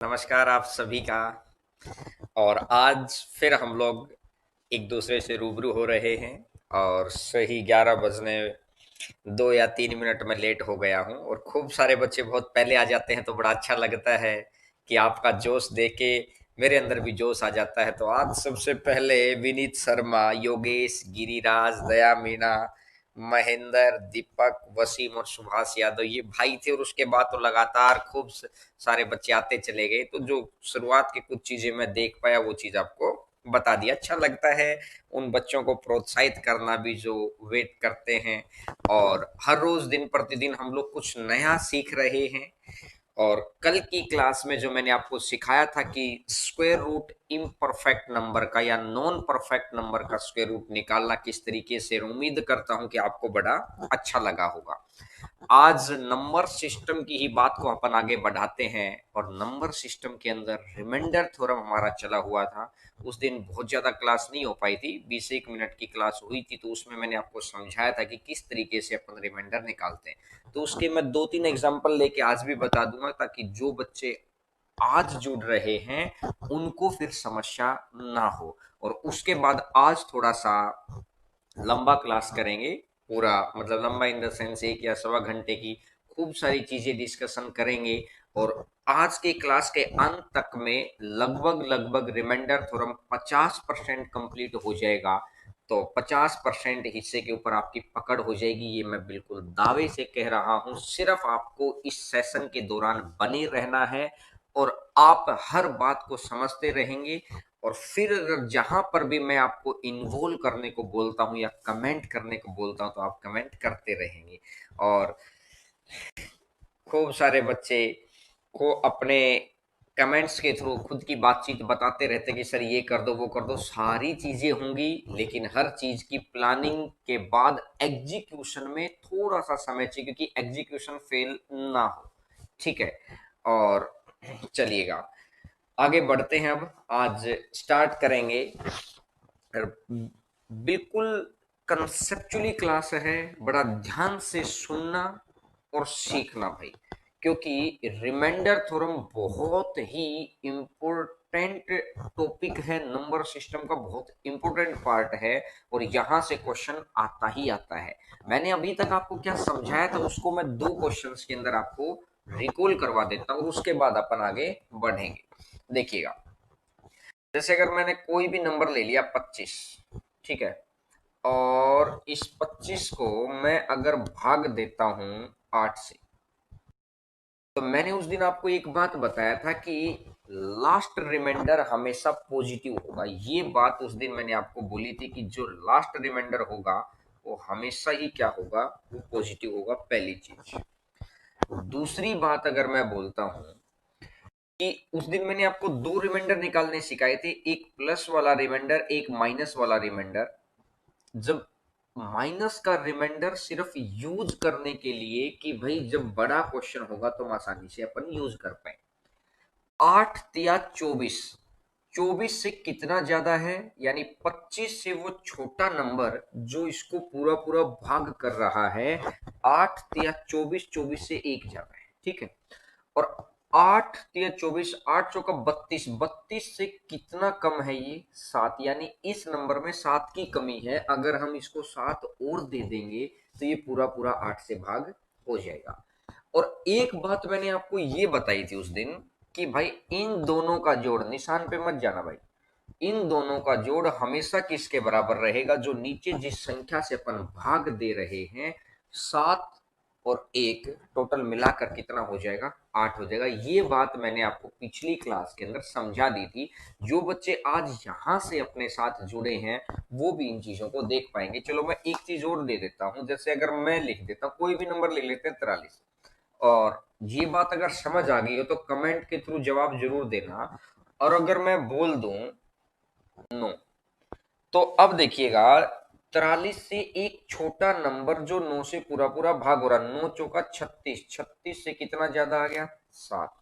नमस्कार आप सभी का। और आज फिर हम लोग एक दूसरे से रूबरू हो रहे हैं और सही 11 बजने 2 या 3 मिनट में लेट हो गया हूँ और खूब सारे बच्चे बहुत पहले आ जाते हैं तो बड़ा अच्छा लगता है कि आपका जोश देख के मेरे अंदर भी जोश आ जाता है। तो आज सबसे पहले विनीत शर्मा, योगेश, गिरिराज, दया मीना, महेंद्र, दीपक, वसीम और सुभाष यादव ये भाई थे और उसके बाद तो लगातार खूब सारे बच्चे आते चले गए। तो जो शुरुआत की कुछ चीजें मैं देख पाया वो चीज आपको बता दिया। अच्छा लगता है उन बच्चों को प्रोत्साहित करना भी जो वेट करते हैं और हर रोज दिन प्रतिदिन हम लोग कुछ नया सीख रहे हैं। और कल की क्लास में जो मैंने आपको सिखाया था कि स्क्वायर रूट इम्परफेक्ट नंबर का या नॉन परफेक्ट नंबर का स्क्वायर रूट निकालना किस तरीके से, उम्मीद करता हूं कि आपको बड़ा अच्छा लगा होगा। आज नंबर सिस्टम की ही बात को अपन आगे बढ़ाते हैं और नंबर सिस्टम के अंदर रिमाइंडर थ्योरम हमारा चला हुआ था। उस दिन बहुत ज्यादा क्लास नहीं हो पाई थी, 20 एक मिनट की क्लास हुई थी, तो उसमें मैंने आपको समझाया था कि किस तरीके से अपन रिमाइंडर निकालते हैं। तो उसके मैं 2 3 एग्जाम्पल लेके आज भी बता दूंगा ताकि जो बच्चे आज जुड़ रहे हैं उनको फिर समस्या ना हो। और उसके बाद आज थोड़ा सा लंबा क्लास करेंगे, पूरा मतलब लंबा इन द सेंस 1 या 1.25 घंटे की खूब सारी चीजें डिस्कशन करेंगे। और आज के क्लास के अंत तक में लगभग लगभग रिमाइंडर थ्योरम 50% कंप्लीट हो जाएगा। तो 50% हिस्से के ऊपर आपकी पकड़ हो जाएगी, ये मैं बिल्कुल दावे से कह रहा हूं। सिर्फ आपको इस सेशन के दौरान बने रहना है और आप हर बात को समझते रहेंगे। और फिर अगर जहां पर भी मैं आपको इन्वॉल्व करने को बोलता हूं या कमेंट करने को बोलता हूं तो आप कमेंट करते रहेंगे। और खूब सारे बच्चे को अपने कमेंट्स के थ्रू खुद की बातचीत बताते रहते हैं कि सर ये कर दो वो कर दो, सारी चीजें होंगी लेकिन हर चीज की प्लानिंग के बाद एग्जीक्यूशन में थोड़ा सा समय चाहिए क्योंकि एग्जीक्यूशन फेल ना हो। ठीक है। और चलिएगा आगे बढ़ते हैं। अब आज स्टार्ट करेंगे। बिल्कुल कंसेप्चुअली क्लास है, बड़ा ध्यान से सुनना और सीखना भाई, क्योंकि रिमाइंडर थ्योरम बहुत ही इंपॉर्टेंट टॉपिक है, नंबर सिस्टम का बहुत इंपॉर्टेंट पार्ट है और यहां से क्वेश्चन आता ही आता है। मैंने अभी तक आपको क्या समझाया था उसको मैं 2 क्वेश्चंस के अंदर आपको रिकॉल करवा देता हूँ, उसके बाद अपन आगे बढ़ेंगे। देखिएगा, जैसे अगर मैंने कोई भी नंबर ले लिया 25, ठीक है, और इस 25 को मैं अगर भाग देता हूं 8 से, तो मैंने उस दिन आपको एक बात बताया था कि लास्ट रिमाइंडर हमेशा पॉजिटिव होगा। ये बात उस दिन मैंने आपको बोली थी कि जो लास्ट रिमाइंडर होगा वो हमेशा ही क्या होगा, वो पॉजिटिव होगा, पहली चीज। दूसरी बात अगर मैं बोलता हूं कि उस दिन मैंने आपको 2 रिमाइंडर निकालने सिखाए थे, एक प्लस वाला रिमाइंडर, एक माइनस वाला रिमाइंडर। जब माइनस का रिमाइंडर सिर्फ यूज करने के लिए कि भाई जब बड़ा क्वेश्चन होगा तो हम आसानी से अपन यूज कर पाए। 8 या 24, 24 से कितना ज्यादा है, यानी 25 से वो छोटा नंबर जो इसको पूरा पूरा भाग कर रहा है। 8 या 24, 24 से एक ज्यादा है, ठीक है। और 8 या 24, 8 चौका 32, 32 से कितना कम है, ये 7, यानी इस नंबर में 7 की कमी है। अगर हम इसको 7 और दे देंगे तो ये पूरा पूरा 8 से भाग हो जाएगा। और एक बात मैंने आपको ये बताई थी उस दिन कि भाई इन दोनों का जोड़, निशान पे मत जाना भाई, इन दोनों का जोड़ हमेशा किसके बराबर रहेगा, जो नीचे जिस संख्या से अपन भाग दे रहे हैं, 7 और 1 टोटल मिलाकर कितना हो जाएगा, 8 हो जाएगा। ये बात मैंने आपको पिछली क्लास के अंदर समझा दी थी। जो बच्चे आज यहां से अपने साथ जुड़े हैं वो भी इन चीजों को देख पाएंगे। चलो मैं एक चीज और दे देता हूं, जैसे अगर मैं लिख देता हूं, कोई भी नंबर लिख लेते हैं 43, और ये बात अगर समझ आ गई हो तो कमेंट के थ्रू जवाब जरूर देना। और अगर मैं बोल दूं 9, तो अब देखिएगा 43 से एक छोटा नंबर जो 9 से पूरा पूरा भाग हो रहा, 9 चौका 36, 36 से कितना ज्यादा आ गया, 7।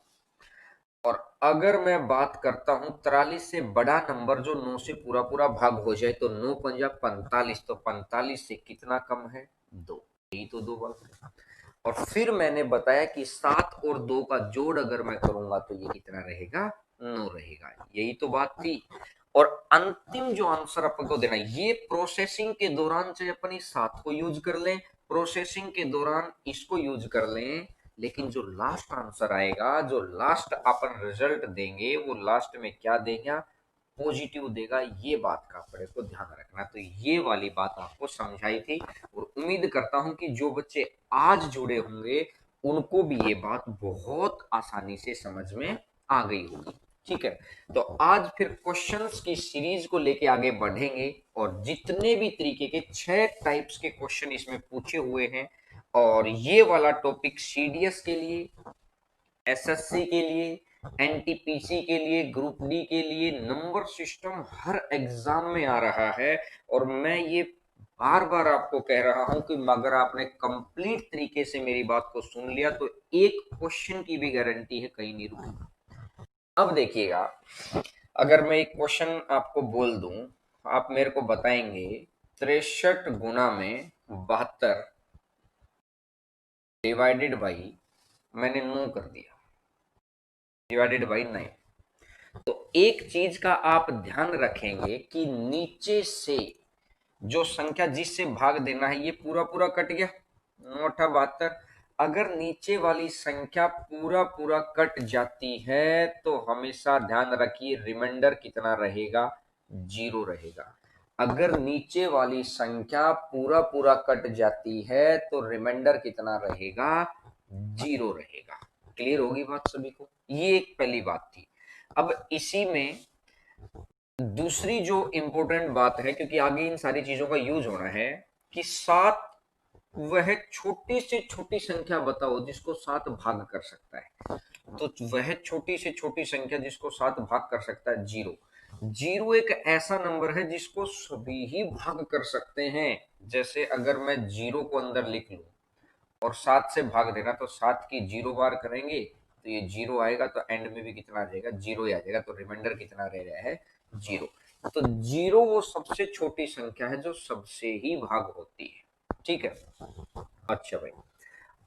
और अगर मैं बात करता हूं 43 से बड़ा नंबर जो 9 से पूरा पूरा भाग हो जाए, तो 9 पंजा 45, तो 45 से कितना कम है, 2। यही तो 2 बात है। और फिर मैंने बताया कि 7 और 2 का जोड़ अगर मैं करूंगा तो ये कितना रहेगा, 9 रहेगा। यही तो बात थी। और अंतिम जो आंसर अपन को देना है, ये प्रोसेसिंग के दौरान चाहे अपन इस 7 को यूज कर लें, प्रोसेसिंग के दौरान इसको यूज कर लें, लेकिन जो लास्ट आंसर आएगा, जो लास्ट अपन रिजल्ट देंगे, वो लास्ट में क्या देगा, पॉजिटिव देगा। ये बात का अपने को ध्यान रखना। तो ये वाली बात आपको समझाई थी, और उम्मीद करता हूं कि जो बच्चे आज जुड़े होंगे उनको भी ये बात बहुत आसानी से समझ में आ गई होगी। ठीक है, तो आज फिर क्वेश्चंस की सीरीज को लेके आगे बढ़ेंगे, और जितने भी तरीके के 6 टाइप्स के क्वेश्चन इसमें पूछे हुए हैं, और ये वाला टॉपिक सीडीएस के लिए, एसएससी के लिए, एनटीपीसी के लिए, ग्रुप डी के लिए, नंबर सिस्टम हर एग्जाम में आ रहा है। और मैं ये बार बार आपको कह रहा हूं कि अगर आपने कंप्लीट तरीके से मेरी बात को सुन लिया तो एक क्वेश्चन की भी गारंटी है, कहीं नहीं रुकेगा। अब देखिएगा, अगर मैं एक क्वेश्चन आपको बोल दूं, आप मेरे को बताएंगे 63 गुना में 72 डिवाइडेड बाई, मैंने 9 कर दिया, डिवाइडेड बाई 9। तो एक चीज का आप ध्यान रखेंगे कि नीचे से जो संख्या जिससे भाग देना है, ये पूरा पूरा कट गया, 9×8 = 72। अगर नीचे वाली संख्या पूरा पूरा कट जाती है तो हमेशा ध्यान रखिए रिमाइंडर कितना रहेगा, 0 रहेगा। अगर नीचे वाली संख्या पूरा पूरा कट जाती है तो रिमाइंडर कितना रहेगा, 0 रहेगा। क्लियर होगी बात सभी को? ये एक पहली बात थी। अब इसी में दूसरी जो इंपॉर्टेंट बात है, क्योंकि आगे इन सारी चीजों का यूज होना है, कि 7 वह छोटी से छोटी संख्या बताओ जिसको 7 भाग कर सकता है। तो वह छोटी से छोटी संख्या जिसको 7 भाग कर सकता है, 0। 0 एक ऐसा नंबर है जिसको सभी ही भाग कर सकते हैं। जैसे अगर मैं 0 को अंदर लिख लूं और 7 से भाग देना, तो 7 की 0 बार करेंगे तो ये 0 आएगा, तो एंड में भी कितना आ जाएगा, 0 ही आ जाएगा। तो रिमाइंडर कितना रह रहा है, 0। तो 0 वो सबसे छोटी संख्या है जो सबसे ही भाग होती है। ठीक है, अच्छा भाई,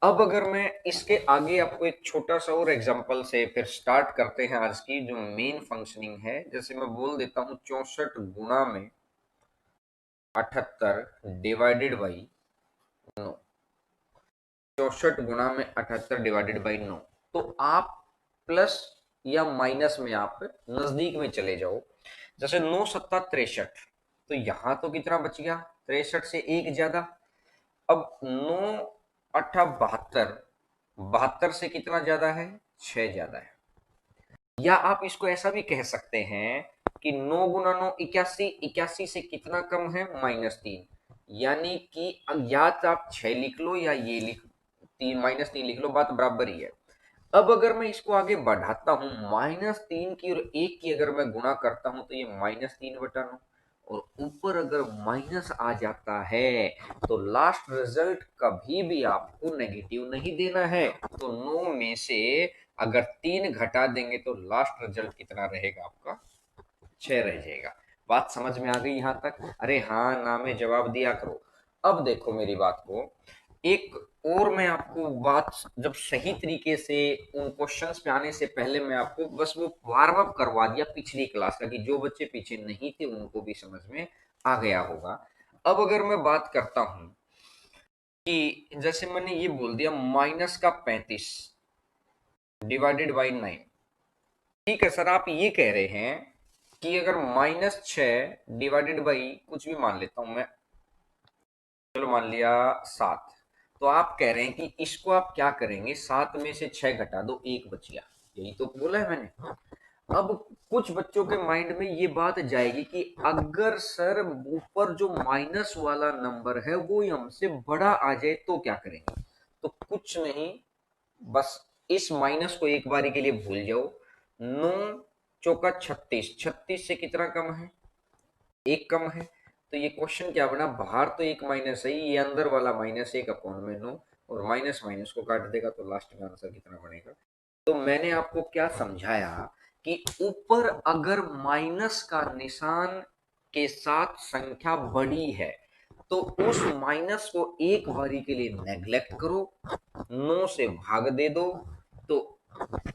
अब अगर मैं इसके आगे आपको एक छोटा सा और एग्जांपल से फिर स्टार्ट करते हैं आज की जो मेन फंक्शनिंग है। जैसे मैं बोल देता हूं 64 गुना में 78 डिवाइडेड बाई 9, 64 गुना में 78 डिवाइडेड बाई 9। तो आप प्लस या माइनस में आप नजदीक में चले जाओ। जैसे 9×7 = 63, तो यहां तो कितना बच गया, 63 से एक ज्यादा। अब 9×8 = 72, 72 से कितना ज्यादा है, 6 ज्यादा है। या आप इसको ऐसा भी कह सकते हैं कि 9×9 = 81, 81 से कितना कम है, -3। यानी कि या तो आप 6 लिख लो या ये लिख, 3 -3 लिख लो, बात बराबर ही है। अब अगर मैं इसको आगे बढ़ाता हूं, -3 की और 1 की अगर मैं गुणा करता हूं तो ये -3/9, और ऊपर अगर माइनस आ जाता है तो लास्ट रिजल्ट कभी भी आपको नेगेटिव नहीं देना है। तो 9 में से अगर 3 घटा देंगे तो लास्ट रिजल्ट कितना रहेगा आपका, 6 रह जाएगा। बात समझ में आ गई यहां तक? अरे हाँ ना में जवाब दिया करो। अब देखो मेरी बात को, एक और मैं आपको बात जब सही तरीके से उन क्वेश्चंस पे आने से पहले मैं आपको बस वो वार्म अप करवा दिया पिछली क्लास का, कि जो बच्चे पीछे नहीं थे उनको भी समझ में आ गया होगा। अब अगर मैं बात करता हूं कि जैसे मैंने ये बोल दिया -35 डिवाइडेड बाई 9। ठीक है सर, आप ये कह रहे हैं कि अगर -6 डिवाइडेड बाई कुछ भी मान लेता हूं मैं, चलो मान लिया 7, तो आप कह रहे हैं कि इसको आप क्या करेंगे, 7 में से 6 घटा दो, 1 बच गया। यही तो बोला है मैंने। अब कुछ बच्चों के माइंड में ये बात जाएगी कि अगर सर ऊपर जो माइनस वाला नंबर है वो हमसे बड़ा आ जाए तो क्या करेंगे? तो कुछ नहीं, बस इस माइनस को एक बारी के लिए भूल जाओ। 9×4 = 36, 36 से कितना कम है, एक कम है। तो ये क्वेश्चन क्या बना, बाहर तो एक माइनस है, ये अंदर वाला -1/9, और माइनस माइनस को काट देगा तो लास्ट में आंसर कितना बनेगा। तो मैंने आपको क्या समझाया कि ऊपर अगर माइनस का निशान के साथ संख्या बड़ी है तो उस माइनस को एक बारी के लिए नेग्लेक्ट करो, 9 से भाग दे दो। तो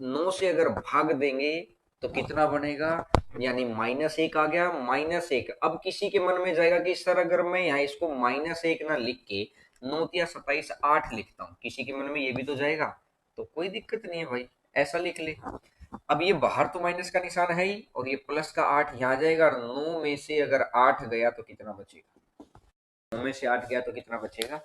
9 से अगर भाग देंगे तो कितना बनेगा, यानी -1 आ गया। -1 अब किसी के मन में जाएगा कि सर अगर मैं यहाँ इसको -1 ना लिख के 9 या 27 8 लिखता हूँ, किसी के मन में ये भी तो जाएगा। तो कोई दिक्कत नहीं है भाई, ऐसा लिख ले। अब ये बाहर तो माइनस का निशान है ही, और ये प्लस का 8 यहाँ जाएगा, और 9 में से अगर 8 गया तो कितना बचेगा, 9 में से 8 गया तो कितना बचेगा,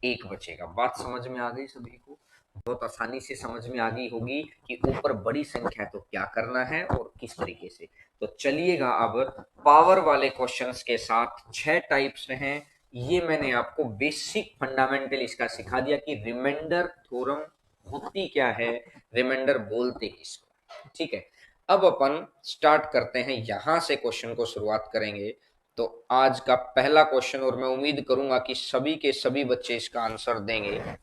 1 बचेगा। बात समझ में आ गई सभी को? बहुत आसानी से समझ में आ गई होगी कि ऊपर बड़ी संख्या है तो क्या करना है और किस तरीके से। तो चलिएगा अब पावर वाले क्वेश्चंस के साथ 6 टाइप्स हैं। ये मैंने आपको बेसिक फंडामेंटल इसका सिखा दिया कि रिमाइंडर थ्योरम होती क्या है, रिमाइंडर बोलते किसको। ठीक है, अब अपन स्टार्ट करते हैं, यहां से क्वेश्चन को शुरुआत करेंगे। तो आज का पहला क्वेश्चन, और मैं उम्मीद करूंगा कि सभी के सभी बच्चे इसका आंसर देंगे।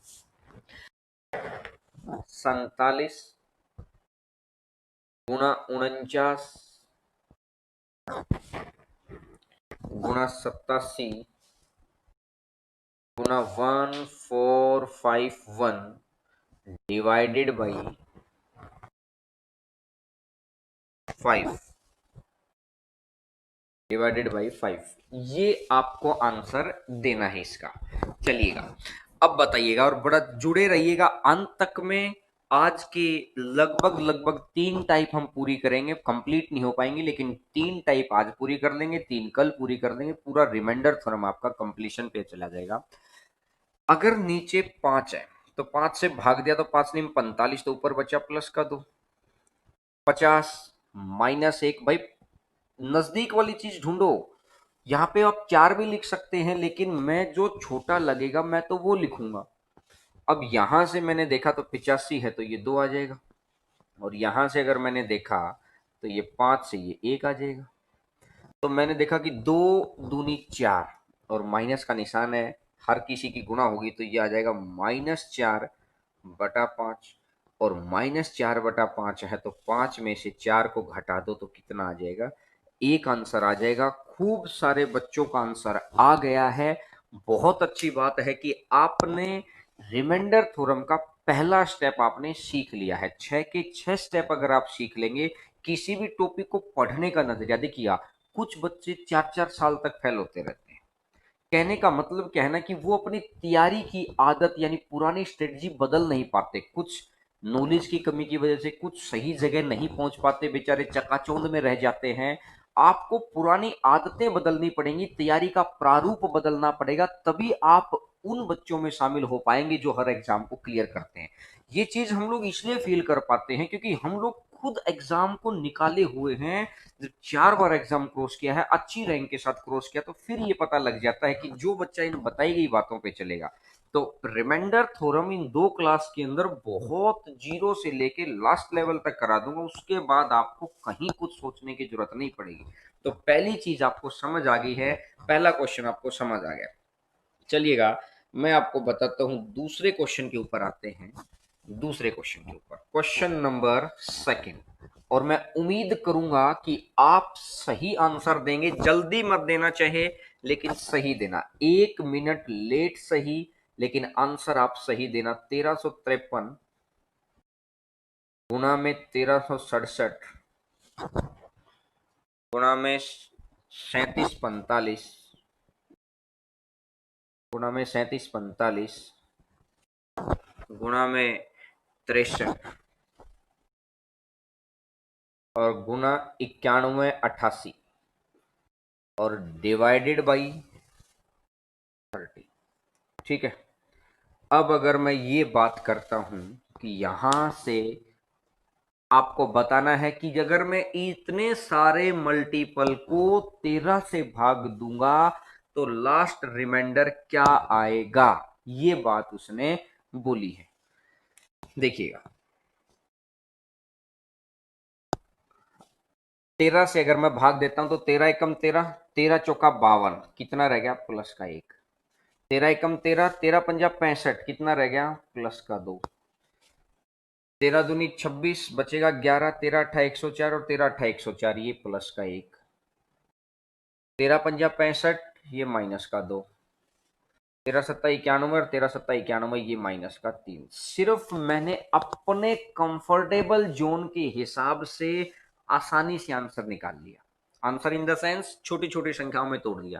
47 गुणा 49 गुणा 87 गुणा 1451 डिवाइडेड बाई 5 डिवाइडेड बाई 5, ये आपको आंसर देना है इसका। चलिएगा अब बताइएगा, और बड़ा जुड़े रहिएगा अंत तक में। आज के लगभग लगभग 3 टाइप हम पूरी करेंगे, कंप्लीट नहीं हो पाएंगे लेकिन 3 टाइप आज पूरी कर लेंगे, 3 कल पूरी कर देंगे, पूरा रिमाइंडर थ्योरम आपका कंप्लीशन पे चला जाएगा। अगर नीचे 5 है तो 5 से भाग दिया तो 5 नहीं 45, तो ऊपर बचा प्लस का 2, 50 -1। भाई नजदीक वाली चीज ढूंढो, यहाँ पे आप 4 भी लिख सकते हैं, लेकिन मैं जो छोटा लगेगा मैं तो वो लिखूंगा। अब यहां से मैंने देखा तो 85 है तो ये 2 आ जाएगा, और यहां से अगर मैंने देखा तो ये 5 से ये 1 आ जाएगा। तो मैंने देखा कि 2 दूनी 4, और माइनस का निशान है, हर किसी की गुणा होगी तो ये आ जाएगा -4/5, और -4/5 है तो 5 में से 4 को घटा दो तो कितना आ जाएगा, 1 आंसर आ जाएगा। खूब सारे बच्चों का आंसर आ गया है। बहुत अच्छी बात है कि आपने रिमाइंडर थ्योरम का पहला स्टेप आपने सीख लिया है। 6 के 6 स्टेप अगर आप सीख लेंगे, किसी भी टॉपिक को पढ़ने का नजरिया देखिए, कुछ बच्चे 4-4 साल तक फेल होते रहते हैं। कहने का मतलब क्या है ना, कि वो अपनी तैयारी की आदत यानी पुरानी स्ट्रेटजी बदल नहीं पाते, कुछ नॉलेज की कमी की वजह से कुछ सही जगह नहीं पहुंच पाते, बेचारे चकाचौंध में रह जाते हैं। आपको पुरानी आदतें बदलनी पड़ेंगी, तैयारी का प्रारूप बदलना पड़ेगा, तभी आप उन बच्चों में शामिल हो पाएंगे जो हर एग्जाम को क्लियर करते हैं। ये चीज हम लोग इसलिए फील कर पाते हैं क्योंकि हम लोग खुद एग्जाम को निकाले हुए हैं। जब 4 बार एग्जाम क्रॉस किया है, अच्छी रैंक के साथ क्रॉस किया, तो फिर ये पता लग जाता है कि जो बच्चा इन बताई गई बातों पे चलेगा। तो रिमाइंडर थ्योरम इन 2 क्लास के अंदर बहुत जीरो से लेके लास्ट लेवल तक करा दूंगा, उसके बाद आपको कहीं कुछ सोचने की जरूरत नहीं पड़ेगी। तो पहली चीज आपको समझ आ गई है, पहला क्वेश्चन आपको समझ आ गया। चलिएगा मैं आपको बताता हूं, दूसरे क्वेश्चन के ऊपर आते हैं। दूसरे क्वेश्चन के ऊपर, क्वेश्चन नंबर 2, और मैं उम्मीद करूंगा कि आप सही आंसर देंगे। जल्दी मत देना चाहे, लेकिन सही देना, 1 मिनट लेट सही, लेकिन आंसर आप सही देना। 1353 गुणा में 1367 गुणा में 3745 गुणा में 3745 गुणा में 63 और गुणा 9188 और डिवाइडेड बाई 30। ठीक है, अब अगर मैं ये बात करता हूं कि यहां से आपको बताना है कि अगर मैं इतने सारे मल्टीपल को 13 से भाग दूंगा तो लास्ट रिमाइंडर क्या आएगा, ये बात उसने बोली है। देखिएगा, 13 से अगर मैं भाग देता हूं तो 13 एकम 13, 13 चौका 52, कितना रह गया, प्लस का 1। 13 एकम 13, 13 पंजा 65, कितना रह गया, प्लस का 2। 13 दूनी 26, बचेगा 11, 13 अठा 104 और 13 अठा 104, ये प्लस का 1। 13 पंजा 65, ये माइनस का 2। 13 सत्ता 91 और 13 सत्ता 91, ये माइनस का 3। सिर्फ मैंने अपने कंफर्टेबल जोन के हिसाब से आसानी से आंसर निकाल लिया। आंसर इन द सेंस छोटी छोटी संख्याओं में तोड़ दिया।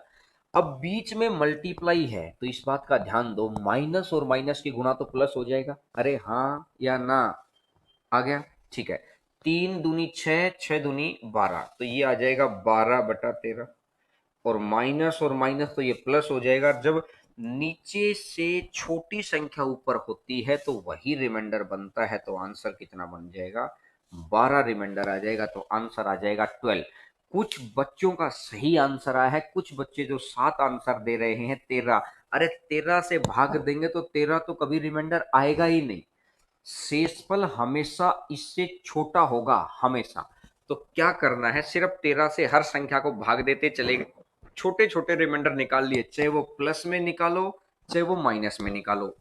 अब बीच में मल्टीप्लाई है तो इस बात का ध्यान दो, माइनस और माइनस की गुणा तो प्लस हो जाएगा। अरे हाँ या ना? आ गया, ठीक है। 3 दूनी 6, 6 दूनी 12, तो ये आ जाएगा 12/13। और माइनस तो ये प्लस हो जाएगा। जब नीचे से छोटी संख्या ऊपर होती है तो वही रिमाइंडर बनता है, तो आंसर कितना बन जाएगा? 12 रिमाइंडर आ जाएगा, तो आंसर आ जाएगा 12। कुछ बच्चों का सही आंसर आया है, कुछ बच्चे जो 7 आंसर दे रहे हैं 13। अरे 13 से भाग देंगे तो 13 तो कभी रिमाइंडर आएगा ही नहीं। शेषफल हमेशा इससे छोटा होगा, हमेशा। तो क्या करना है, सिर्फ 13 से हर संख्या को भाग देते चले गए, छोटे छोटे रिमाइंडर निकाल लिए, चाहे वो प्लस में निकालो चाहे वो माइनस में निकालो,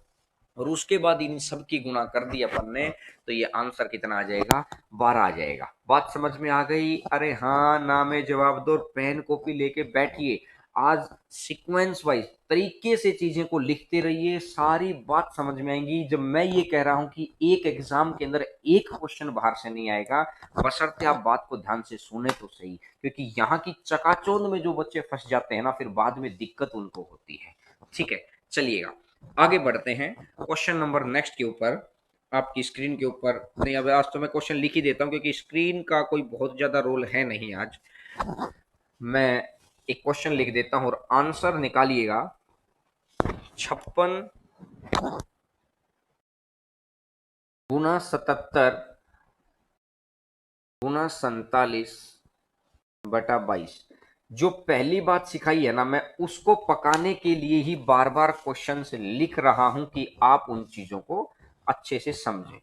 और उसके बाद इन सब की गुणा कर दी अपन ने, तो ये आंसर कितना आ जाएगा? 12 आ जाएगा। बात समझ में आ गई? अरे हाँ ना में जवाब दो, पेन कॉपी लेके बैठिए। आज सीक्वेंस वाइज तरीके से चीजें को लिखते रहिए, सारी बात समझ में आएंगी। जब मैं ये कह रहा हूं कि एक एग्जाम के अंदर एक क्वेश्चन बाहर से नहीं आएगा, बशर्ते आप बात को ध्यान से सुने तो सही, क्योंकि यहाँ की चकाचौंध में जो बच्चे फंस जाते हैं ना, फिर बाद में दिक्कत उनको होती है। ठीक है, चलिएगा आगे बढ़ते हैं क्वेश्चन नंबर नेक्स्ट के ऊपर। आपकी स्क्रीन के ऊपर नहीं, अब आज तो मैं क्वेश्चन लिख ही देता हूं क्योंकि स्क्रीन का कोई बहुत ज्यादा रोल है नहीं आज। मैं एक क्वेश्चन लिख देता हूं और आंसर निकालिएगा। 56 × 47 × 47/22। जो पहली बात सिखाई है ना, मैं उसको पकाने के लिए ही बार बार क्वेश्चन से लिख रहा हूं कि आप उन चीजों को अच्छे से समझें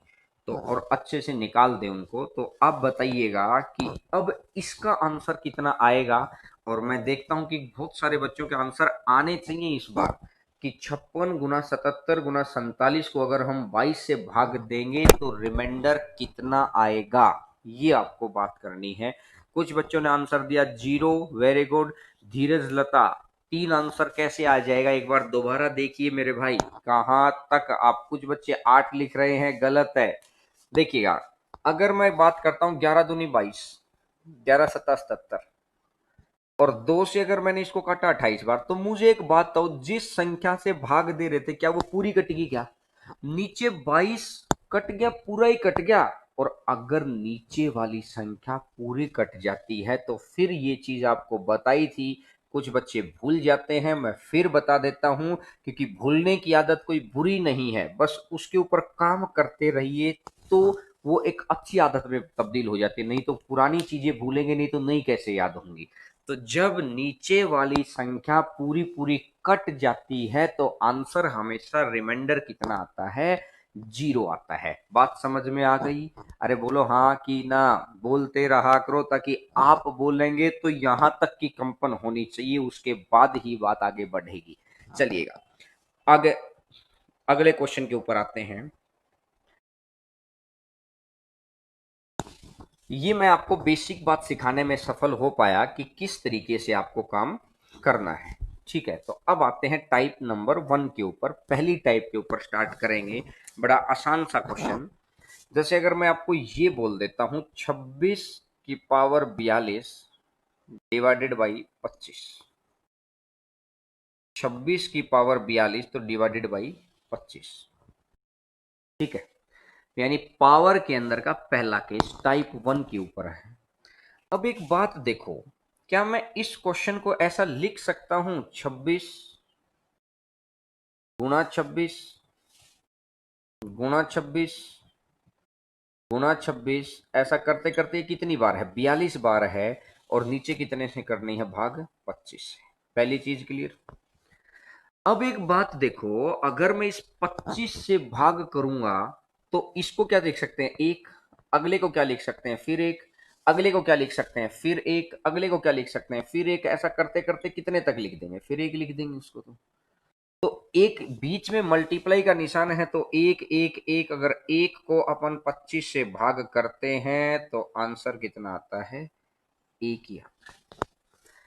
तो, और अच्छे से निकाल दें उनको। तो आप बताइएगा कि अब इसका आंसर कितना आएगा। और मैं देखता हूं कि बहुत सारे बच्चों के आंसर आने चाहिए इस बार, कि 56 × 77 × 47 को अगर हम 22 से भाग देंगे तो रिमाइंडर कितना आएगा, ये आपको बात करनी है। कुछ बच्चों ने आंसर दिया 0, वेरी गुड। धीरज लता, 3 आंसर कैसे आ जाएगा, एक बार दोबारा देखिए मेरे भाई, कहां तक आप। कुछ बच्चे 8 लिख रहे हैं, गलत है। देखिएगा, अगर मैं बात करता हूं 11 दूनी 22, 11 सत्ता 77, और 2 से अगर मैंने इसको काटा 28 बार, तो मुझे एक बात तो, जिस संख्या से भाग दे रहे थे क्या वो पूरी कटेगी? क्या नीचे 22 कट गया, पूरा ही कट गया। और अगर नीचे वाली संख्या पूरी कट जाती है तो फिर ये चीज आपको बताई थी, कुछ बच्चे भूल जाते हैं, मैं फिर बता देता हूं, क्योंकि भूलने की आदत कोई बुरी नहीं है, बस उसके ऊपर काम करते रहिए तो वो एक अच्छी आदत में तब्दील हो जाती है। नहीं तो पुरानी चीजें भूलेंगे नहीं तो नई कैसे याद होंगी। तो जब नीचे वाली संख्या पूरी पूरी कट जाती है तो आंसर हमेशा रिमाइंडर कितना आता है? 0 आता है। बात समझ में आ गई? अरे बोलो हाँ कि ना, बोलते रहा करो, ताकि आप बोलेंगे तो यहां तक की कंपन होनी चाहिए, उसके बाद ही बात आगे बढ़ेगी। चलिएगा आगे, अगले क्वेश्चन के ऊपर आते हैं। ये मैं आपको बेसिक बात सिखाने में सफल हो पाया कि किस तरीके से आपको काम करना है। ठीक है, तो अब आते हैं टाइप नंबर 1 के ऊपर। पहली टाइप के ऊपर स्टार्ट करेंगे, बड़ा आसान सा क्वेश्चन। जैसे अगर मैं आपको ये बोल देता हूं 26 की पावर 42 डिवाइडेड बाई 25। 26 की पावर 42 तो डिवाइडेड बाई 25। ठीक है, यानी पावर के अंदर का पहला केस टाइप 1 के ऊपर है। अब एक बात देखो, क्या मैं इस क्वेश्चन को ऐसा लिख सकता हूं 26 × 26 × 26 × 26, ऐसा करते करते कितनी बार है? 42 बार है। और नीचे कितने से करनी है भाग? 25 से। पहली चीज क्लियर। अब एक बात देखो, अगर मैं इस 25 से भाग करूंगा तो इसको क्या देख सकते हैं? एक। अगले को क्या लिख सकते हैं? फिर एक। अगले को क्या लिख सकते हैं? फिर एक। अगले को क्या लिख सकते हैं? फिर एक। ऐसा करते करते कितने तक लिख देंगे? फिर एक लिख देंगे इसको। तो एक बीच में मल्टीप्लाई का निशान है, तो एक एक एक, अगर एक को अपन 25 से भाग करते हैं तो आंसर कितना आता है? एक ही आता है।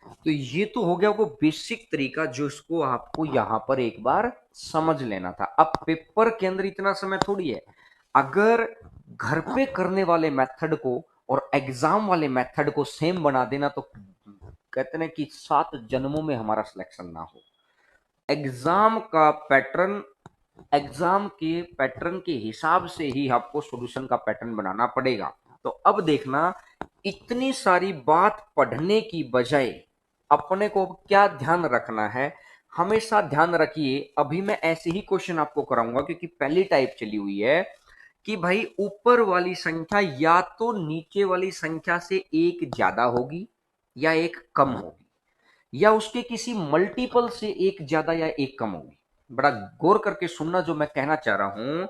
तो ये तो हो गया वो बेसिक तरीका जो इसको आपको यहां पर एक बार समझ लेना था। अब पेपर के अंदर इतना समय थोड़ी है, अगर घर पे करने वाले मेथड को और एग्जाम वाले मेथड को सेम बना देना तो कहते हैं कि 7 जन्मों में हमारा सिलेक्शन ना हो। एग्जाम का पैटर्न, एग्जाम के पैटर्न के हिसाब से ही आपको सॉल्यूशन का पैटर्न बनाना पड़ेगा। तो अब देखना, इतनी सारी बात पढ़ने की बजाय अपने को क्या ध्यान रखना है, हमेशा ध्यान रखिए। अभी मैं ऐसे ही क्वेश्चन आपको कराऊंगा क्योंकि पहली टाइप चली हुई है कि भाई ऊपर वाली संख्या या तो नीचे वाली संख्या से एक ज्यादा होगी या एक कम होगी, या उसके किसी मल्टीपल से एक ज्यादा या एक कम होगी। बड़ा गौर करके सुनना जो मैं कहना चाह रहा हूं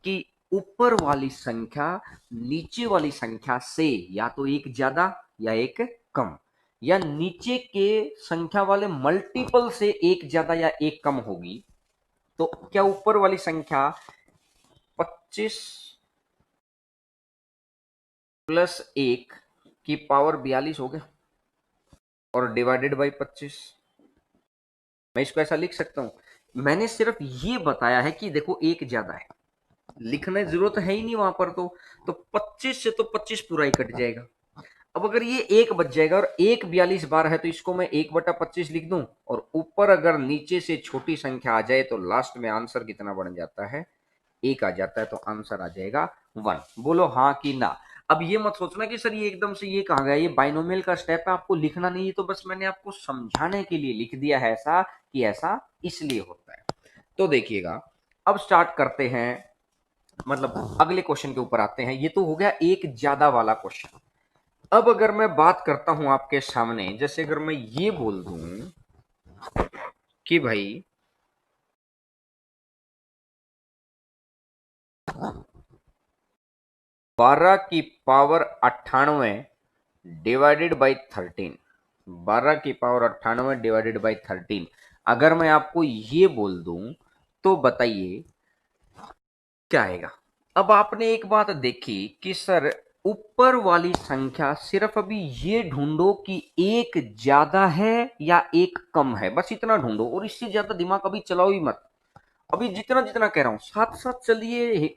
कि ऊपर वाली संख्या नीचे वाली संख्या से या तो एक ज्यादा या एक कम, या नीचे के संख्या वाले मल्टीपल से एक ज्यादा या एक कम होगी। तो क्या ऊपर वाली संख्या 25 प्लस 1 की पावर 42 हो गया और डिवाइडेड बाई 25? मैं इसको ऐसा लिख सकता हूं। मैंने सिर्फ ये बताया है कि देखो एक ज्यादा है, लिखने की जरूरत है ही नहीं वहां पर। तो 25 से तो 25 पूरा ही कट जाएगा। अब अगर ये एक बच जाएगा और एक 42 बार है तो इसको मैं 1/25 लिख दूं, और ऊपर अगर नीचे से छोटी संख्या आ जाए तो लास्ट में आंसर कितना बन जाता है, एक आ जाता है। तो आंसर आ जाएगा 1। बोलो हाँ कि ना। अब ये मत सोचना कि सर ये एकदम से ये कहा गया, ये बाइनोमियल का स्टेप है, आपको लिखना नहीं है। तो बस मैंने आपको समझाने के लिए लिख दिया है ऐसा कि ऐसा इसलिए होता है। तो देखिएगा, अब स्टार्ट करते हैं, मतलब अगले क्वेश्चन के ऊपर आते हैं। ये तो हो गया एक ज्यादा वाला क्वेश्चन। अब अगर मैं बात करता हूं आपके सामने, जैसे अगर मैं ये बोल दूं कि भाई 12 की पावर 98 डिवाइडेड बाई 13, 12 की पावर 98 डिवाइडेड बाई 13, अगर मैं आपको ये बोल दूं तो बताइए क्या आएगा। अब आपने एक बात देखी कि सर ऊपर वाली संख्या सिर्फ अभी ये ढूंढो कि एक ज्यादा है या एक कम है, बस इतना ढूंढो, और इससे ज्यादा दिमाग अभी चलाओ ही मत। अभी जितना जितना कह रहा हूं साथ साथ चलिए।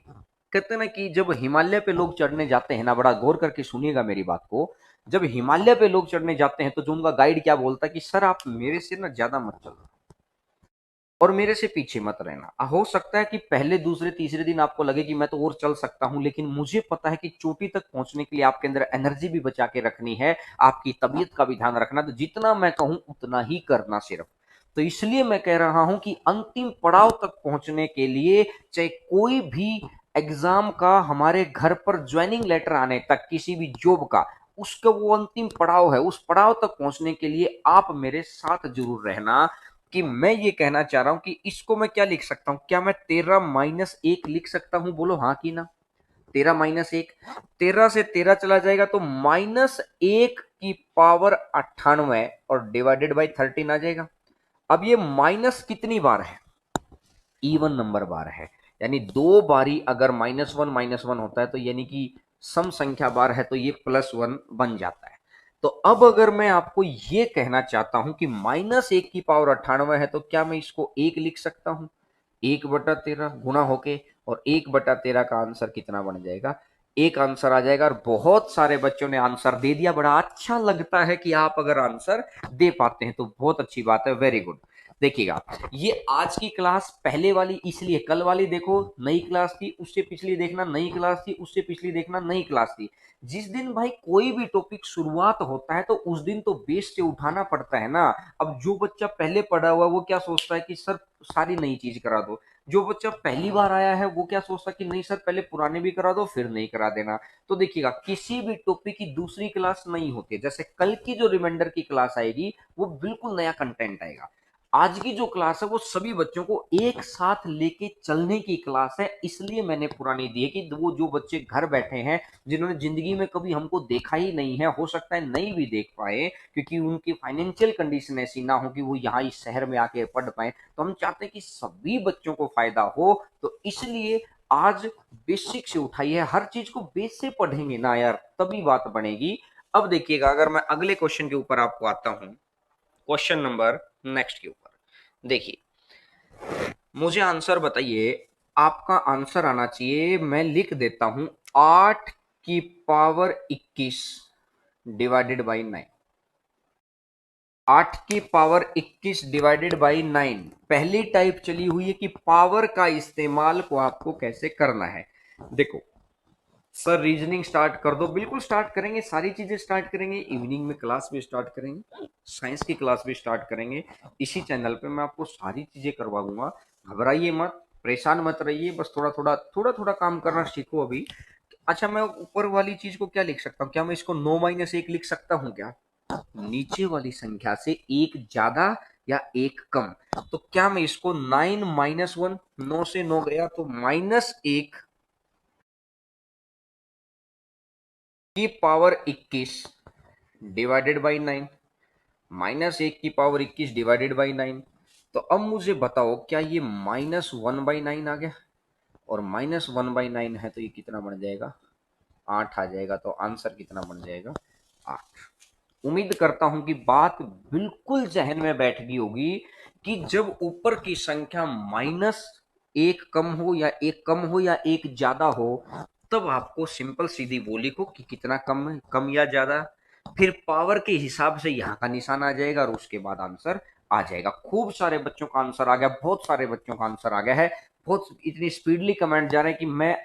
कहते हैं ना कि जब हिमालय पे लोग चढ़ने जाते हैं ना, बड़ा गौर करके सुनिएगा मेरी बात को, जब हिमालय पे लोग चढ़ने जाते हैं तो जो उनका गाइड क्या बोलता है कि सर आप मेरे से ना ज्यादा मत चलो और मेरे से पीछे मत रहना। हो सकता है कि पहले दूसरे तीसरे दिन आपको लगे कि मैं तो और चल सकता हूं, लेकिन मुझे पता है कि चोटी तक पहुंचने के लिए आपके अंदर एनर्जी भी बचा के रखनी है, आपकी तबीयत का भी ध्यान रखना। तो जितना मैं कहूं उतना ही करना सिर्फ। तो इसलिए मैं कह रहा हूं कि अंतिम पड़ाव तक पहुंचने के लिए, चाहे कोई भी एग्जाम का हमारे घर पर ज्वाइनिंग लेटर आने तक किसी भी जॉब का, उसका वो अंतिम पड़ाव है, उस पड़ाव तक पहुंचने के लिए आप मेरे साथ जरूर रहना। कि मैं ये कहना चाह रहा हूं कि इसको मैं क्या लिख सकता हूं, क्या मैं 13-1 लिख सकता हूं? बोलो हाँ कि ना। 13-1, 13 से 13 चला जाएगा तो -1 की पावर 98 और डिवाइडेड बाई 13 आ जाएगा। अब ये माइनस कितनी बार है, इवन नंबर बार है, यानी दो बारी अगर -1 होता है तो यानी कि सम संख्या बार है तो ये +1 बन जाता है। तो अब अगर मैं आपको ये कहना चाहता हूं कि -1 की पावर 98 है तो क्या मैं इसको 1 लिख सकता हूं? 1/13 गुणा होके, और 1/13 का आंसर कितना बन जाएगा, एक आंसर आ जाएगा। और बहुत सारे बच्चों ने आंसर दे दिया, बड़ा अच्छा लगता है कि आप अगर आंसर दे पाते हैं तो बहुत अच्छी बात है, वेरी गुड। देखिएगा, ये आज की क्लास पहले वाली इसलिए, कल वाली देखो नई क्लास थी, उससे पिछली देखना नई क्लास थी, उससे पिछली देखना नई क्लास थी। जिस दिन भाई कोई भी टॉपिक शुरुआत होता है तो उस दिन तो बेस से उठाना पड़ता है ना। अब जो बच्चा पहले पढ़ा हुआ वो क्या सोचता है कि सर सारी नई चीज करा दो, जो बच्चा पहली बार आया है वो क्या सोचता है कि नहीं सर पहले पुराने भी करा दो फिर नहीं करा देना। तो देखिएगा, किसी भी टॉपिक की दूसरी क्लास नहीं होती है। जैसे कल की जो रिमाइंडर की क्लास आएगी वो बिल्कुल नया कंटेंट आएगा। आज की जो क्लास है वो सभी बच्चों को एक साथ लेके चलने की क्लास है, इसलिए मैंने पुरानी दी है कि वो जो बच्चे घर बैठे हैं, जिन्होंने जिंदगी में कभी हमको देखा ही नहीं है, हो सकता है नहीं भी देख पाए क्योंकि उनकी फाइनेंशियल कंडीशन ऐसी ना हो कि वो यहाँ इस शहर में आके पढ़ पाए, तो हम चाहते हैं कि सभी बच्चों को फायदा हो। तो इसलिए आज बेसिक से उठाइए, हर चीज को बेस से पढ़ेंगे ना यार, तभी बात बनेगी। अब देखिएगा, अगर मैं अगले क्वेश्चन के ऊपर आपको आता हूं क्वेश्चन नंबर नेक्स्ट के ऊपर। देखिए, मुझे आंसर बताइए, आपका आंसर आना चाहिए, मैं लिख देता हूं 8 की पावर 21 डिवाइडेड बाई 9। 8 की पावर 21 डिवाइडेड बाई 9 पहली टाइप चली हुई है कि पावर का इस्तेमाल को आपको कैसे करना है। देखो सर, रीजनिंग स्टार्ट कर दो, बिल्कुल स्टार्ट करेंगे, सारी चीजें स्टार्ट करेंगे, इवनिंग में क्लास भी स्टार्ट करेंगे, साइंस की क्लास भी स्टार्ट करेंगे, इसी चैनल पे मैं आपको सारी चीजें करवा दूंगा। घबराइए मत, परेशान मत रहिए, बस थोड़ा थोड़ा काम करना सीखो अभी। अच्छा, मैं ऊपर वाली चीज को क्या लिख सकता हूँ, क्या मैं इसको 9 - 1 लिख सकता हूँ क्या? नीचे वाली संख्या से एक ज्यादा या एक कम, तो क्या मैं इसको 9 - 1, 9 से 9 गया तो -1 की पावर 21 डिवाइडेड बाई 9, -1 की पावर 21 डिवाइडेड बाई 9। तो अब मुझे बताओ, क्या ये -1/9 आ गया? और -1/9 है तो ये कितना बन जाएगा? 8 आ जाएगा। तो आंसर कितना बन जाएगा? 8। उम्मीद करता हूं कि बात बिल्कुल जहन में बैठ गई होगी कि जब ऊपर की संख्या -1 कम हो या एक कम हो या एक ज्यादा हो, तब आपको सिंपल सीधी वो लिखो कि कितना कम है, कम या ज्यादा, फिर पावर के हिसाब से यहाँ का निशान आ जाएगा और उसके बाद आंसर आ जाएगा। खूब सारे बच्चों का आंसर आ गया, बहुत सारे बच्चों का आंसर आ गया है, बहुत इतनी स्पीडली कमेंट जा रहे हैं कि मैं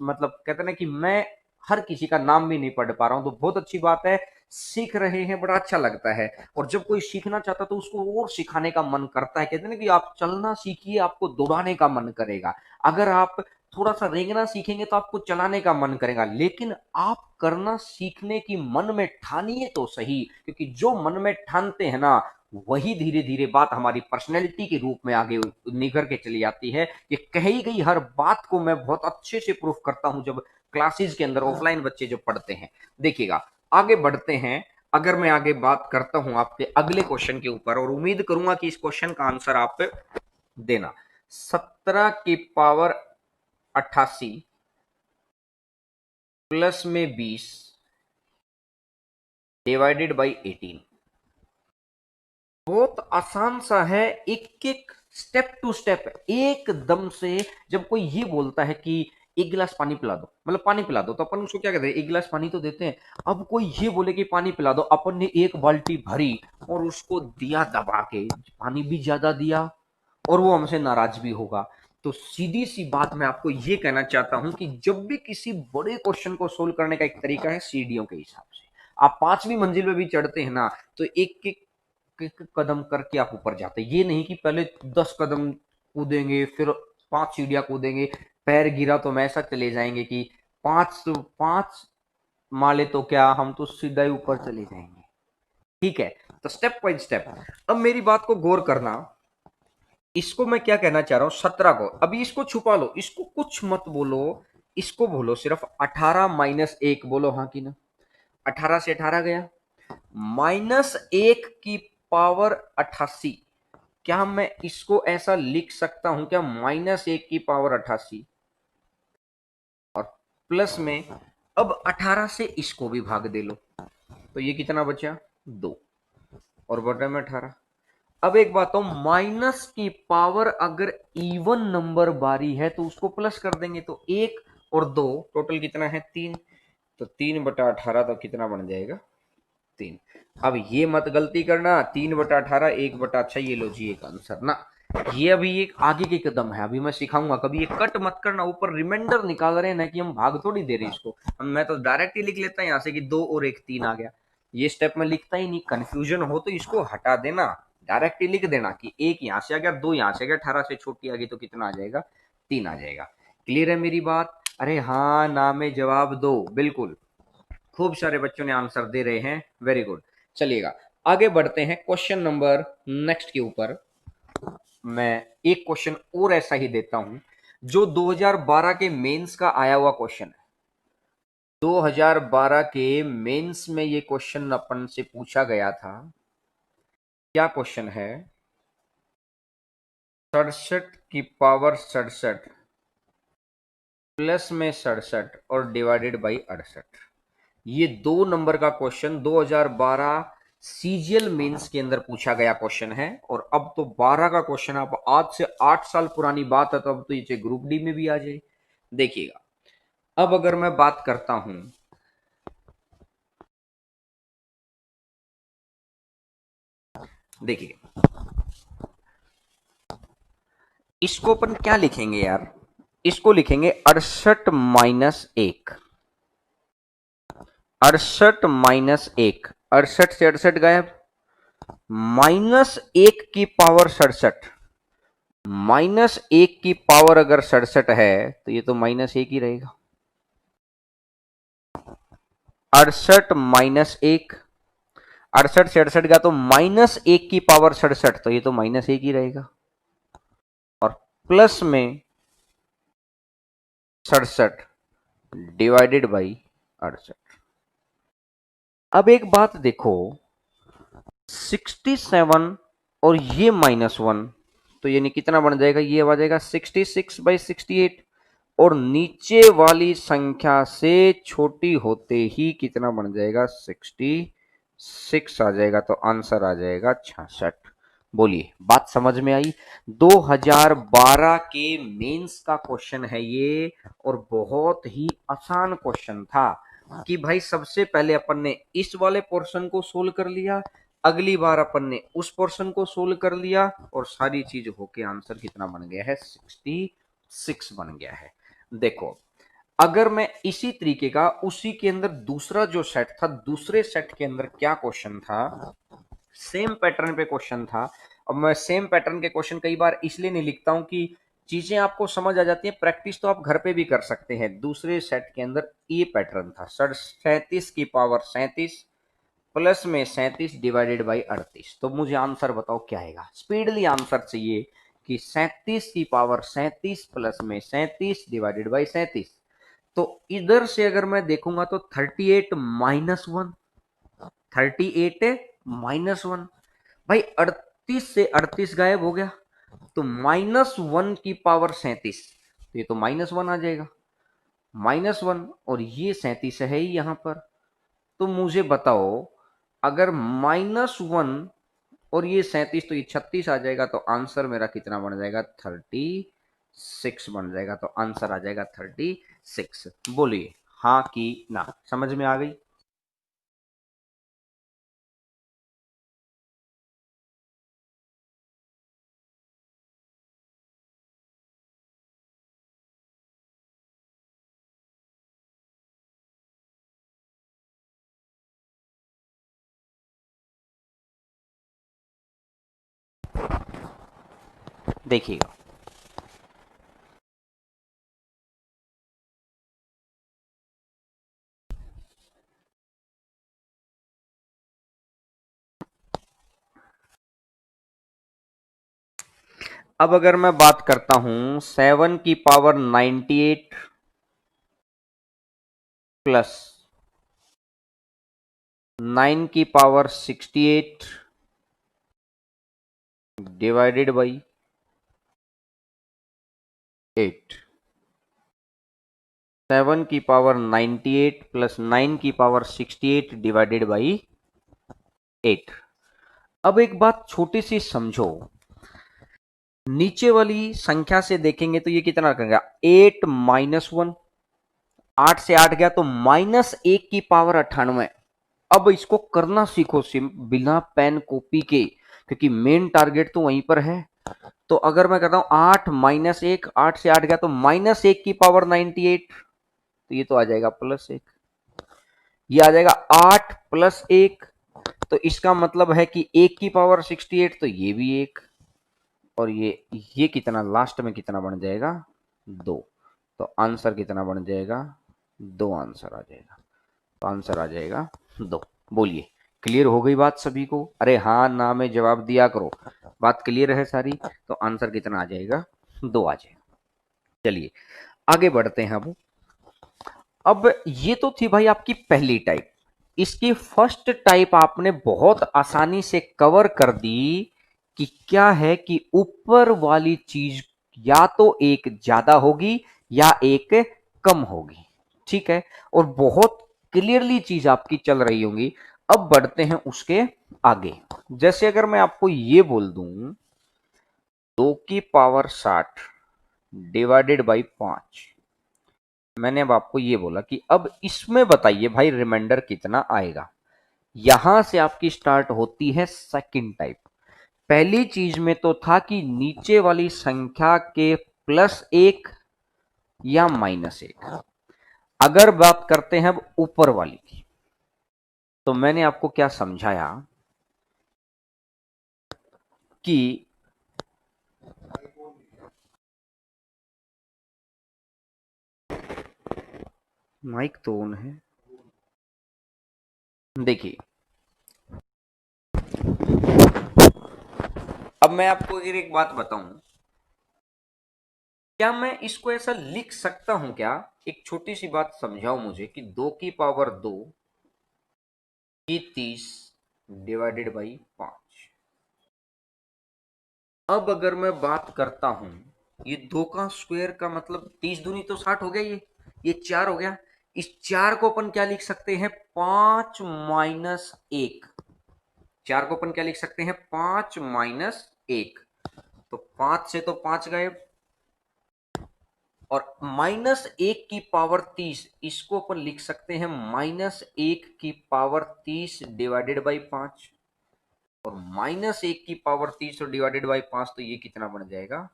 मतलब कहते ना कि मैं हर किसी का नाम भी नहीं पढ़ पा रहा हूं, तो बहुत अच्छी बात है, सीख रहे हैं, बड़ा अच्छा लगता है। और जब कोई सीखना चाहता है तो उसको और सिखाने का मन करता है। कहते हैं ना कि आप चलना सीखिए, आपको दौड़ाने का मन करेगा। अगर आप थोड़ा सा रेंगना सीखेंगे तो आपको चलाने का मन करेगा, लेकिन आप करना सीखने की मन में ठानिए तो सही, क्योंकि जो मन में ठानते हैं ना, वही धीरे धीरे बात हमारी पर्सनैलिटी के रूप में आगे निखर के चली जाती है। ये कही गई हर बात को मैं बहुत अच्छे से प्रूफ करता हूं जब क्लासेस के अंदर ऑफलाइन बच्चे जो पढ़ते हैं। देखिएगा, आगे बढ़ते हैं। अगर मैं आगे बात करता हूं आपके अगले क्वेश्चन के ऊपर, और उम्मीद करूंगा कि इस क्वेश्चन का आंसर आप देना। 17 की पावर 88 प्लस में 20 डिवाइडेड बाई 18। बहुत आसान सा है, एक एक स्टेप टू स्टेप, एकदम से। जब कोई ये बोलता है कि एक गिलास पानी पिला दो, मतलब पानी पिला दो, तो अपन उसको क्या कहते हैं? एक गिलास पानी तो देते हैं। अब कोई ये बोले कि पानी पिला दो, अपन ने एक बाल्टी भरी और उसको दिया दबा के, पानी भी ज्यादा दिया और वो हमसे नाराज भी होगा। तो सीधी सी बात मैं आपको ये कहना चाहता हूं कि जब भी किसी बड़े क्वेश्चन को सोल्व करने का एक तरीका है, सीढ़ियों के हिसाब से। आप 5वीं मंजिल पे भी चढ़ते हैं ना, तो एक एक कदम करके आप ऊपर जाते हैं। ये नहीं कि पहले 10 कदम कूदेंगे, फिर 5 सीढ़ियां कूदेंगे, पैर गिरा तो हम ऐसा चले जाएंगे कि 5 माले तो क्या, हम तो सीधा ही ऊपर चले जाएंगे। ठीक है, तो स्टेप बाय स्टेप। अब मेरी बात को गौर करना, इसको मैं क्या कहना चाह रहा हूं, 17 को अभी इसको छुपा लो, इसको कुछ मत बोलो, इसको बोलो सिर्फ 18 - 1 बोलो, हाँ कि ना? 18 से 18 गया, -1 की पावर 88। क्या मैं इसको ऐसा लिख सकता हूं क्या? -1 की पावर 88 और प्लस में, अब 18 से इसको भी भाग दे लो, तो ये कितना बचा? 2, और बटे में 18। अब एक बात हो, माइनस की पावर अगर इवन नंबर बारी है तो उसको प्लस कर देंगे, तो 1 और 2 टोटल कितना है? 3। तो 3/18 तो कितना बन जाएगा? 3। अब ये मत गलती करना, 3/18 1/6, ये लो जी एक आंसर ना। ये अभी एक आगे के कदम है, अभी मैं सिखाऊंगा, कभी ये कट मत करना, ऊपर रिमाइंडर निकाल रहे हैं ना कि हम भाग थोड़ी दे रहे हैं इसको। मैं तो डायरेक्ट ही लिख लेता यहाँ से कि 2 और 1 3 आ गया। ये स्टेप में लिखता ही नहीं, कंफ्यूजन हो तो इसको हटा देना, डायरेक्ट ही लिख देना कि 1 यहाँ से आ गया, 2 यहाँ से आ गया, 18 से छोटी आ गई तो कितना आ जाएगा? 3 आ जाएगा। क्लियर है मेरी बात? अरे हाँ ना में जवाब दो, बिल्कुल। खूब सारे बच्चों ने आंसर दे रहे हैं, वेरी गुड। चलिएगा, आगे बढ़ते हैं क्वेश्चन नंबर नेक्स्ट के ऊपर। मैं एक क्वेश्चन और ऐसा ही देता हूं जो 2012 के मेंस का आया हुआ क्वेश्चन है। 2012 के मेंस में ये क्वेश्चन अपन से पूछा गया था। क्या क्वेश्चन है? 67 की पावर 67 प्लस में 67 और डिवाइडेड बाई 68। ये 2 नंबर का क्वेश्चन 2012 सीजीएल मेंस के अंदर पूछा गया क्वेश्चन है। और अब तो 12 का क्वेश्चन, आप आज से 8 साल पुरानी बात है, तो अब तो ये ग्रुप डी में भी आ जाए। देखिएगा, अब अगर मैं बात करता हूं, देखिए इसको अपन क्या लिखेंगे यार, इसको लिखेंगे 68-1, 68-1, 68 से 68 गायब, -1 की पावर 67, -1 की पावर अगर 67 है तो ये तो -1 ही रहेगा। 68-1, 68 से 68 गया तो -1 की पावर 67, तो ये तो -1 ही रहेगा। और प्लस में 67 डिवाइडेड बाई 68। अब एक बात देखो, 67 और ये -1, तो यानी कितना बन जाएगा, ये आ जाएगा 66/68। और नीचे वाली संख्या से छोटी होते ही कितना बन जाएगा, 66 आ जाएगा, तो आंसर आ जाएगा 66। बोलिए, बात समझ में आई? 2012 के मेंस का क्वेश्चन है ये, और बहुत ही आसान क्वेश्चन था कि भाई सबसे पहले अपन ने इस वाले पोर्शन को सोल्व कर लिया, अगली बार अपन ने उस पोर्शन को सोल्व कर लिया, और सारी चीज होके आंसर कितना बन गया है, 66 बन गया है। देखो, अगर मैं इसी तरीके का उसी के अंदर दूसरा जो सेट था, दूसरे सेट के अंदर क्या क्वेश्चन था, सेम पैटर्न पे क्वेश्चन था। अब मैं सेम पैटर्न के क्वेश्चन कई बार इसलिए नहीं लिखता हूं कि चीजें आपको समझ आ जाती है, प्रैक्टिस तो आप घर पे भी कर सकते हैं। दूसरे सेट के अंदर ये पैटर्न था, 37 की पावर 37 प्लस में 37 डिवाइडेड बाई 38। तो मुझे आंसर बताओ क्या आएगा, स्पीडली आंसर चाहिए कि 37 की पावर 37 प्लस में 37 डिवाइडेड बाई 37। तो इधर से अगर मैं देखूंगा तो 38-1, 38-1, भाई 38 से 38 गायब हो गया, तो -1 की पावर 37, तो ये तो -1 आ जाएगा, -1, और ये 37 है ही यहां पर। तो मुझे बताओ, अगर -1 और ये 37, तो ये 36 आ जाएगा, तो आंसर मेरा कितना बन जाएगा, 36 बन जाएगा, तो आंसर आ जाएगा 36। बोलिए हाँ कि ना, समझ में आ गई? देखिएगा, अब अगर मैं बात करता हूं 7 की पावर 98 प्लस 9 की पावर 68 डिवाइडेड बाई 8, 7 की पावर 98 प्लस 9 की पावर 68 डिवाइडेड बाई 8। अब एक बात छोटी सी समझो, नीचे वाली संख्या से देखेंगे तो ये कितना रखेगा, 8-1, 8 से 8 गया तो -1 की पावर 98। अब इसको करना सीखो सिम, बिना पेन कॉपी के, क्योंकि मेन टारगेट तो वहीं पर है। तो अगर मैं कहता हूं 8-1, 8 से 8 गया तो -1 की पावर 98, तो ये तो आ जाएगा +1, ये आ जाएगा 8 + 1, तो इसका मतलब है कि 1 की पावर 68, तो ये भी 1, और ये कितना लास्ट में कितना बन जाएगा, 2। तो आंसर कितना बन जाएगा, 2 आंसर आ जाएगा, तो आंसर आ जाएगा 2। बोलिए, क्लियर हो गई बात सभी को? अरे हाँ ना में जवाब दिया करो, बात क्लियर है सारी? तो आंसर कितना आ जाएगा, 2 आ जाएगा। चलिए आगे बढ़ते हैं। अब ये तो थी भाई आपकी पहली टाइप, इसकी फर्स्ट टाइप आपने बहुत आसानी से कवर कर दी कि क्या है कि ऊपर वाली चीज या तो एक ज्यादा होगी या एक कम होगी, ठीक है, और बहुत क्लियरली चीज आपकी चल रही होगी। अब बढ़ते हैं उसके आगे। जैसे अगर मैं आपको ये बोल दूं 2 की पावर 60 डिवाइडेड बाई 5, मैंने अब आपको ये बोला कि अब इसमें बताइए भाई रिमाइंडर कितना आएगा। यहां से आपकी स्टार्ट होती है सेकंड टाइप। पहली चीज में तो था कि नीचे वाली संख्या के +1 या -1। अगर बात करते हैं अब ऊपर वाली की, तो मैंने आपको क्या समझाया कि माइक तो ऑन है। देखिए, अब मैं आपको अगर एक बात बताऊं, क्या मैं इसको ऐसा लिख सकता हूं क्या? एक छोटी सी बात समझाओ मुझे कि 2 की पावर 2 की 30 डिवाइडेड बाई 5। अब अगर मैं बात करता हूं, ये 2 का स्क्वायर का मतलब 30 दूनी तो 60 हो गया, ये 4 हो गया। इस 4 को अपन क्या लिख सकते हैं? 5 - 1। 4 को अपन क्या लिख सकते हैं? 5 - 1। तो 5 से तो 5 गए, और -1 की पावर 30 इसको अपन लिख सकते हैं -1 की पावर 30 डिवाइडेड बाई 5। और -1 की पावर 30 और डिवाइडेड बाई 5, तो ये कितना बन जाएगा?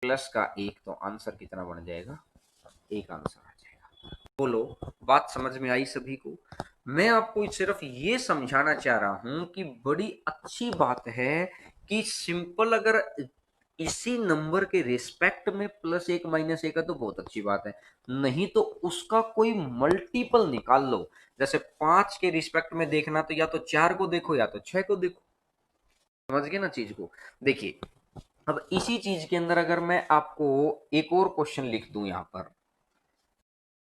+1। तो आंसर कितना बन जाएगा? 1 आंसर आ जाएगा। बोलो, बात समझ में आई सभी को? मैं आपको सिर्फ ये समझाना चाह रहा हूं कि बड़ी अच्छी बात है कि सिंपल अगर इसी नंबर के रिस्पेक्ट में +1 -1 है तो बहुत अच्छी बात है। नहीं तो उसका कोई मल्टीपल निकाल लो। जैसे 5 के रिस्पेक्ट में देखना तो या तो 4 को देखो या तो 6 को देखो। समझ गए ना चीज को? देखिए, अब इसी चीज के अंदर अगर मैं आपको एक और क्वेश्चन लिख दूं, यहां पर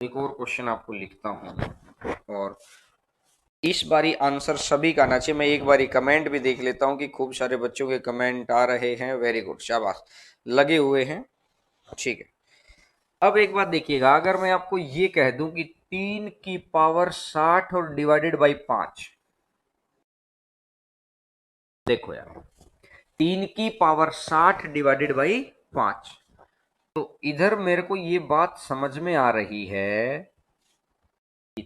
एक और क्वेश्चन आपको लिखता हूं, और इस बारी आंसर सभी का आना चाहिए। मैं एक बारी कमेंट भी देख लेता हूं कि खूब सारे बच्चों के कमेंट आ रहे हैं। वेरी गुड, शाबाश, लगे हुए हैं। ठीक है, अब एक बात देखिएगा, अगर मैं आपको ये कह दूं कि 3 की पावर 60 और डिवाइडेड बाई 5। देखो यार, 3 की पावर 60 डिवाइडेड बाई 5, तो इधर मेरे को ये बात समझ में आ रही है कि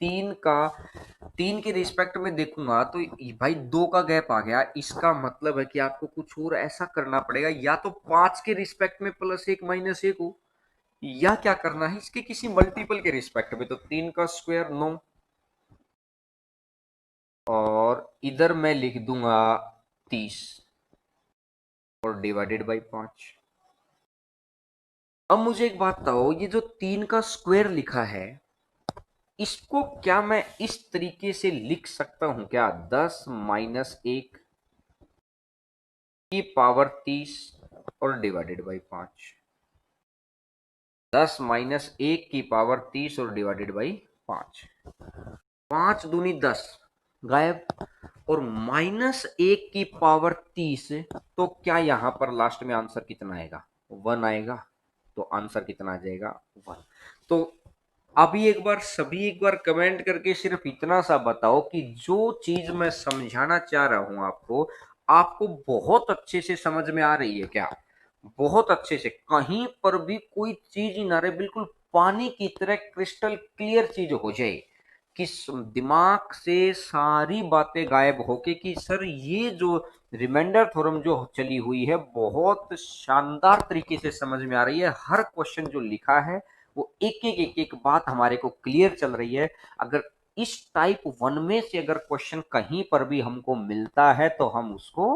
3 के रिस्पेक्ट में देखूंगा तो भाई 2 का गैप आ गया। इसका मतलब है कि आपको कुछ और ऐसा करना पड़ेगा, या तो 5 के रिस्पेक्ट में +1 -1 हो, या क्या करना है इसके किसी मल्टीपल के रिस्पेक्ट में। तो 3 का स्क्वायर 9, और इधर मैं लिख दूंगा 30 और डिवाइडेड बाई 5। अब मुझे एक बात बताओ, ये जो 3 का स्क्वायर लिखा है, इसको क्या मैं इस तरीके से लिख सकता हूं क्या? 10 - 1 की पावर 30 और डिवाइडेड बाई 5। 10 - 1 की पावर 30 और डिवाइडेड बाई 5। 5 दूनी 10, गायब। और -1 की पावर 30, तो क्या यहां पर लास्ट में आंसर कितना आएगा? 1 आएगा। तो आंसर कितना आ जाएगा? 1। तो अभी एक बार सभी एक बार कमेंट करके सिर्फ इतना सा बताओ कि जो चीज मैं समझाना चाह रहा हूं आपको, आपको बहुत अच्छे से समझ में आ रही है क्या? बहुत अच्छे से, कहीं पर भी कोई चीज ही ना रहे, बिल्कुल पानी की तरह क्रिस्टल क्लियर चीज हो जाए, कि दिमाग से सारी बातें गायब होके कि सर ये जो रिमाइंडर थ्योरम जो चली हुई है बहुत शानदार तरीके से समझ में आ रही है। हर क्वेश्चन जो लिखा है वो एक एक बात हमारे को क्लियर चल रही है। अगर इस टाइप 1 में से अगर क्वेश्चन कहीं पर भी हमको मिलता है तो हम उसको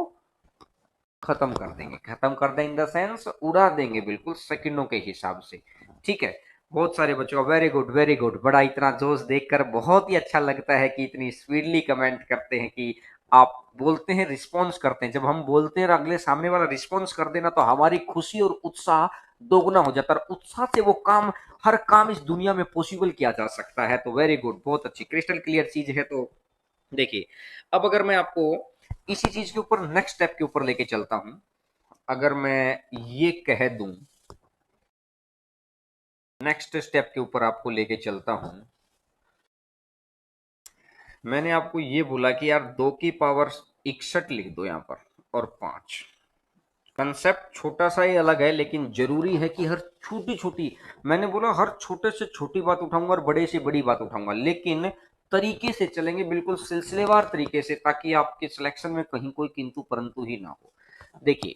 खत्म कर देंगे। खत्म कर दें इन द सेंस उड़ा देंगे, बिल्कुल सेकंडों के हिसाब से। ठीक है, बहुत सारे बच्चों का वेरी गुड वेरी गुड, बड़ा इतना जोश देखकर बहुत ही अच्छा लगता है कि इतनी स्पीडली कमेंट करते हैं, कि आप बोलते हैं, रिस्पॉन्स करते हैं। जब हम बोलते हैं और अगले सामने वाला रिस्पॉन्स कर देना, तो हमारी खुशी और उत्साह दोगुना हो जाता है। उत्साह से वो काम, हर काम इस दुनिया में पॉसिबल किया जा सकता है। तो वेरी गुड, बहुत अच्छी क्रिस्टल क्लियर चीज है। तो देखिए, अब अगर मैं आपको इसी चीज के ऊपर नेक्स्ट स्टेप के ऊपर लेके चलता हूं, अगर मैं ये कह दूं, नेक्स्ट स्टेप के ऊपर आपको लेके चलता हूं मैंने आपको ये बोला कि यार 2 की पावर 61 लिख दो यहाँ पर और 5। कंसेप्ट छोटा सा ही अलग है, लेकिन जरूरी है कि हर छोटी छोटी, मैंने बोला हर छोटे से छोटी बात उठाऊंगा और बड़े से बड़ी बात उठाऊंगा, लेकिन तरीके से चलेंगे, बिल्कुल सिलसिलेवार तरीके से, ताकि आपके सिलेक्शन में कहीं कोई किंतु परंतु ही ना हो। देखिए,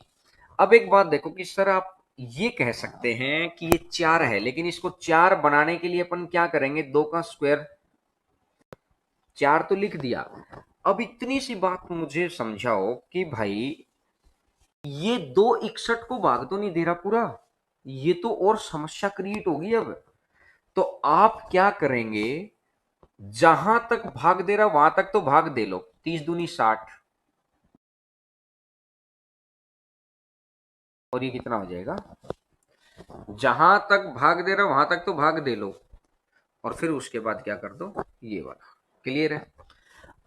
अब एक बात देखो कि सर आप ये कह सकते हैं कि ये 4 है, लेकिन इसको 4 बनाने के लिए अपन क्या करेंगे, 2 का स्क्वायर, 4 तो लिख दिया। अब इतनी सी बात मुझे समझाओ कि भाई ये 261 को भाग तो नहीं दे रहा पूरा, ये तो और समस्या क्रिएट होगी अब। तो आप क्या करेंगे, जहां तक भाग दे रहा वहां तक तो भाग दे लो, 30 दूनी 60, और ये कितना हो जाएगा, जहां तक भाग दे रहा वहां तक तो भाग दे लो, और फिर उसके बाद क्या कर दो, ये वाला। क्लियर है?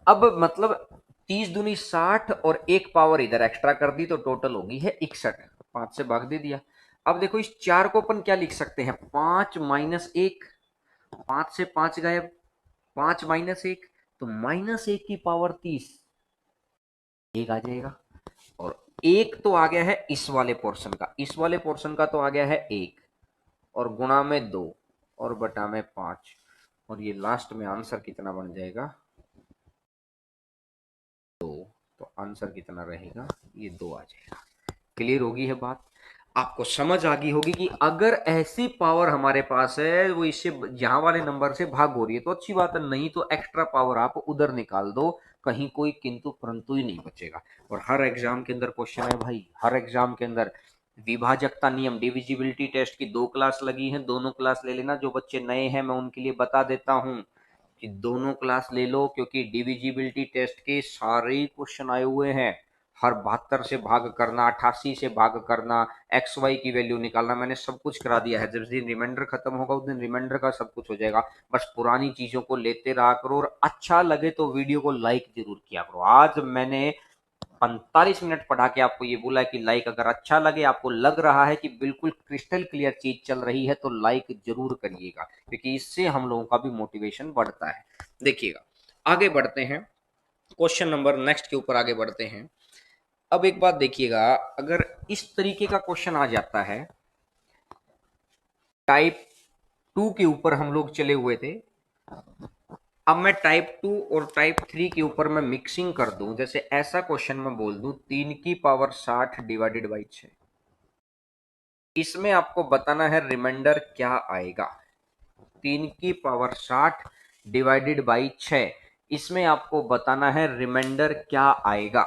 अब मतलब 30 दूनी 60 और एक पावर इधर एक्स्ट्रा कर दी तो टोटल होगी है 61, 5 से भाग दे दिया। अब देखो इस 4 को अपन क्या लिख सकते हैं, 5 माइनस 1, 5 से 5 गायब, 5 माइनस 1, तो माइनस 1 की पावर 30, एक आ जाएगा। और एक तो आ गया है इस वाले पोर्शन का, इस वाले पोर्शन का तो आ गया है एक, और गुणा में 2, और बटा में 5, और ये लास्ट में आंसर कितना बन जाएगा, 2। तो आंसर कितना रहेगा, ये 2 आ जाएगा। क्लियर होगी है बात? आपको समझ आ गई होगी कि अगर ऐसी पावर हमारे पास है, वो इससे यहां वाले नंबर से भाग हो रही है तो अच्छी बात है, नहीं तो एक्स्ट्रा पावर आप उधर निकाल दो, कहीं कोई किंतु परंतु ही नहीं बचेगा। और हर एग्जाम के अंदर क्वेश्चन है भाई, हर एग्जाम के अंदर विभाजकता नियम, डिविजिबिलिटी टेस्ट की 2 क्लास लगी है, दोनों क्लास ले लेना। जो बच्चे नए हैं मैं उनके लिए बता देता हूं कि दोनों क्लास ले लो, क्योंकि डिविजिबिलिटी टेस्ट के सारे क्वेश्चन आए हुए हैं। हर 72 से भाग करना, 88 से भाग करना, एक्स वाई की वैल्यू निकालना, मैंने सब कुछ करा दिया है। जिस दिन रिमाइंडर खत्म होगा उस दिन रिमाइंडर का सब कुछ हो जाएगा। बस पुरानी चीजों को लेते रहा करो, और अच्छा लगे तो वीडियो को लाइक जरूर किया करो। आज मैंने 45 मिनट पढ़ा के आपको ये बोला कि लाइक, अगर अच्छा लगे, आपको लग रहा है कि बिल्कुल क्रिस्टल क्लियर चीज चल रही है, तो लाइक जरूर करिएगा, क्योंकि इससे हम लोगों का भी मोटिवेशन बढ़ता है। देखिएगा, आगे बढ़ते हैं, क्वेश्चन नंबर नेक्स्ट के ऊपर आगे बढ़ते हैं। अब एक बात देखिएगा, अगर इस तरीके का क्वेश्चन आ जाता है, टाइप 2 के ऊपर हम लोग चले हुए थे, अब मैं टाइप 2 और टाइप 3 के ऊपर मैं मिक्सिंग कर दूं, जैसे ऐसा क्वेश्चन मैं बोल दूं 3 की पावर 60 डिवाइडेड बाई 6, इसमें आपको बताना है रिमाइंडर क्या आएगा। 3 की पावर 60 डिवाइडेड बाई 6, इसमें आपको बताना है रिमाइंडर क्या आएगा।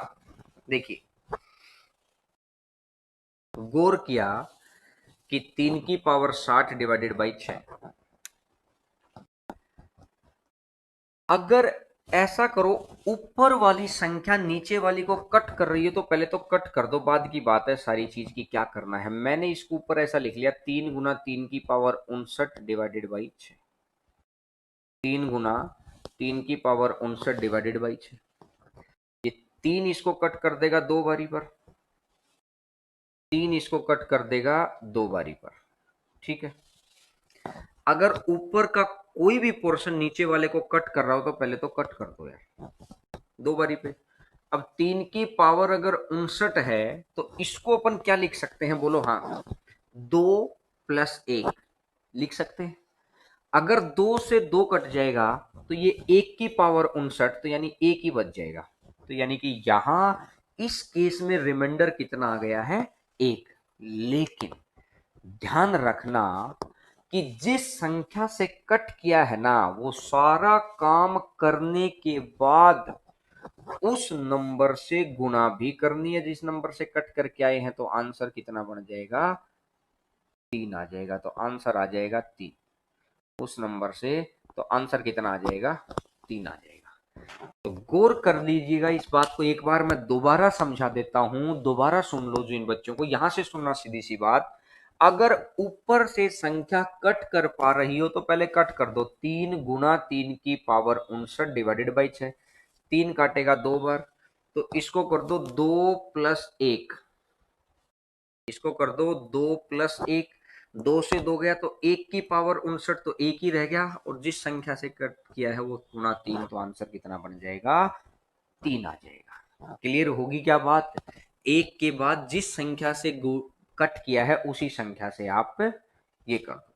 देखिए, गौर किया कि 3 की पावर 60 डिवाइडेड बाई 6, अगर ऐसा करो ऊपर वाली संख्या नीचे वाली को कट कर रही है तो पहले तो कट कर दो, बाद की बात है सारी चीज की क्या करना है। मैंने इसके ऊपर ऐसा लिख लिया, 3 गुना 3 की पावर 59 डिवाइडेड बाई 6, 3 गुना 3 की पावर 59 डिवाइडेड बाई 6, ये 3 इसको कट कर देगा 2 बारी पर, 3 इसको कट कर देगा 2 बारी पर, ठीक है। अगर ऊपर का कोई भी पोर्शन नीचे वाले को कट कर रहा हो तो पहले तो कट कर दो यार, 2 बारी पे। अब 3 की पावर अगर 59 है तो इसको अपन क्या लिख सकते हैं, बोलो? हाँ, 2 प्लस 1 लिख सकते हैं। अगर 2 से 2 कट जाएगा तो ये 1 की पावर 59, तो यानी 1 ही बच जाएगा। तो यानी कि यहां इस केस में रिमाइंडर कितना आ गया है, 1। लेकिन ध्यान रखना कि जिस संख्या से कट किया है ना, वो सारा काम करने के बाद उस नंबर से गुणा भी करनी है जिस नंबर से कट करके आए हैं। तो आंसर कितना बन जाएगा, 3 आ जाएगा। तो आंसर आ जाएगा 3 उस नंबर से, तो आंसर कितना आ जाएगा, 3 आ जाएगा। तो गौर कर लीजिएगा इस बात को, एक बार मैं दोबारा समझा देता हूं, दोबारा सुन लो जो इन बच्चों को, यहां से सुनना सीधी सी बात। अगर ऊपर से संख्या कट कर पा रही हो तो पहले कट कर दो, 3 गुना 3 की पावर 59 डिवाइडेड बाई 6, 3 काटेगा 2 बार, तो इसको कर दो 2 प्लस 1, इसको कर दो 2 प्लस 1, 2 से 2 गया तो 1 की पावर 59, तो 1 ही रह गया, और जिस संख्या से कट किया है वो गुणा 3, तो आंसर कितना बन जाएगा? 3 आ जाएगा। क्लियर होगी क्या बात? 1 के बाद जिस संख्या से कट किया है उसी संख्या से आप ये कर दो।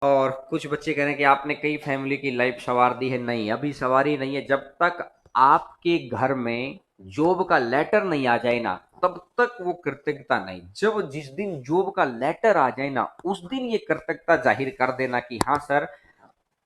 और कुछ बच्चे कह रहे हैं कि आपने कई फैमिली की लाइफ संवार दी है। नहीं, अभी सवारी नहीं है। जब तक आपके घर में जॉब का लेटर नहीं आ जाए ना, तब तक वो कृतज्ञता नहीं। जब जिस दिन जॉब का लेटर आ जाए ना, उस दिन ये कृतज्ञता जाहिर कर देना कि हाँ सर,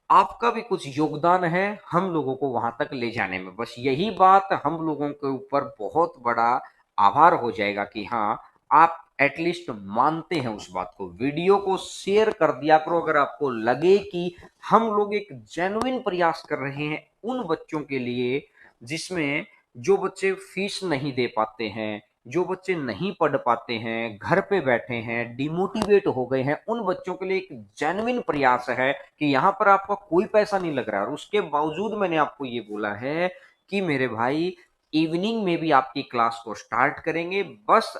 आपका भी कुछ योगदान है हम लोगों को वहां तक ले जाने में। बस यही बात हम लोगों के ऊपर बहुत बड़ा आभार हो जाएगा कि हाँ, आप एटलीस्ट मानते हैं उस बात को। वीडियो को शेयर कर दिया करो अगर आपको लगे कि हम लोग एक जेन्युइन प्रयास कर रहे हैं उन बच्चों के लिए जिसमें जो बच्चे फीस नहीं दे पाते हैं, जो बच्चे नहीं पढ़ पाते हैं, घर पे बैठे हैं, डिमोटिवेट हो गए हैं, उन बच्चों के लिए एक जेन्युइन प्रयास है कि यहाँ पर आपका कोई पैसा नहीं लग रहा है। और उसके बावजूद मैंने आपको ये बोला है कि मेरे भाई, इवनिंग में भी आपकी क्लास को स्टार्ट करेंगे, बस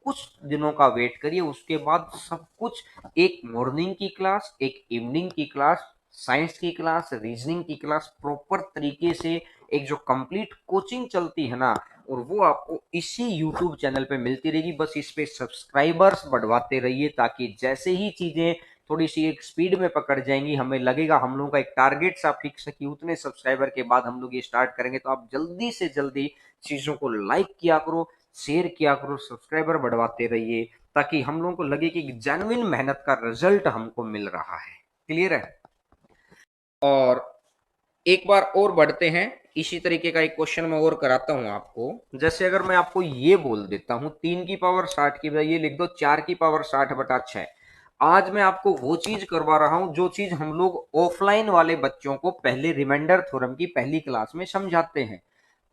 कुछ दिनों का वेट करिए। उसके बाद सब कुछ, एक मॉर्निंग की क्लास, एक इवनिंग की क्लास, साइंस की क्लास, रीजनिंग की क्लास, प्रॉपर तरीके से एक जो कंप्लीट कोचिंग चलती है ना, और वो आपको इसी यूट्यूब चैनल पे मिलती रहेगी। बस इस पे सब्सक्राइबर्स बढ़वाते रहिए, ताकि जैसे ही चीजें थोड़ी सी एक स्पीड में पकड़ जाएंगी, हमें लगेगा हम लोगों का एक टारगेट सा फिक्स है कि उतने सब्सक्राइबर के बाद हम लोग ये स्टार्ट करेंगे, तो आप जल्दी से जल्दी चीजों को लाइक किया करो, शेयर किया करो, सब्सक्राइबर बढ़वाते रहिए, ताकि हम लोगों को लगे कि जेन्युइन मेहनत का रिजल्ट हमको मिल रहा है। क्लियर है? और एक बार और बढ़ते हैं, इसी तरीके का एक क्वेश्चन मैं और कराता हूं आपको। जैसे अगर मैं आपको ये बोल देता हूं 3 की पावर 60 की बजाय ये लिख दो 4 की पावर 60/6। आज मैं आपको वो चीज करवा रहा हूं जो चीज हम लोग ऑफलाइन वाले बच्चों को पहले रिमाइंडर थ्योरम की पहली क्लास में समझाते हैं।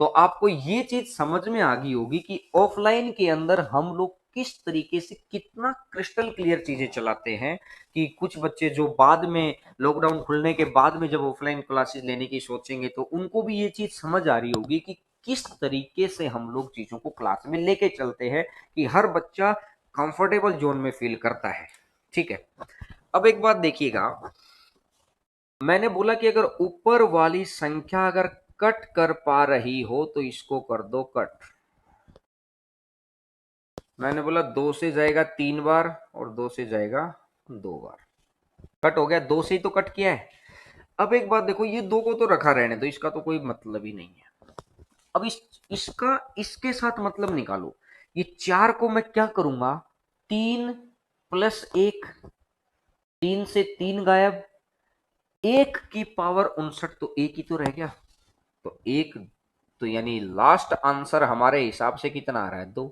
तो आपको ये चीज समझ में आ गई होगी कि ऑफलाइन के अंदर हम लोग किस तरीके से कितना क्रिस्टल क्लियर चीजें चलाते हैं, कि कुछ बच्चे जो बाद में लॉकडाउन खुलने के बाद में जब ऑफलाइन क्लासेस लेने की सोचेंगे, तो उनको भी ये चीज समझ आ रही होगी कि किस तरीके से हम लोग चीजों को क्लास में लेके चलते हैं कि हर बच्चा कंफर्टेबल जोन में फील करता है। ठीक है? अब एक बात देखिएगा, मैंने बोला कि अगर ऊपर वाली संख्या अगर कट कर पा रही हो तो इसको कर दो कट। मैंने बोला 2 से जाएगा 3 बार और 2 से जाएगा 2 बार। कट हो गया, 2 से ही तो कट किया है। अब एक बात देखो, ये 2 को तो रखा रहने तो इसका तो कोई मतलब ही नहीं है। अब इसका इसके साथ मतलब निकालो। ये 4 को मैं क्या करूंगा? 3 प्लस 1, 3 से 3 गायब, 1 की पावर 59, तो 1 ही तो रह गया। तो 1, तो यानी लास्ट आंसर हमारे हिसाब से कितना आ रहा है? 2।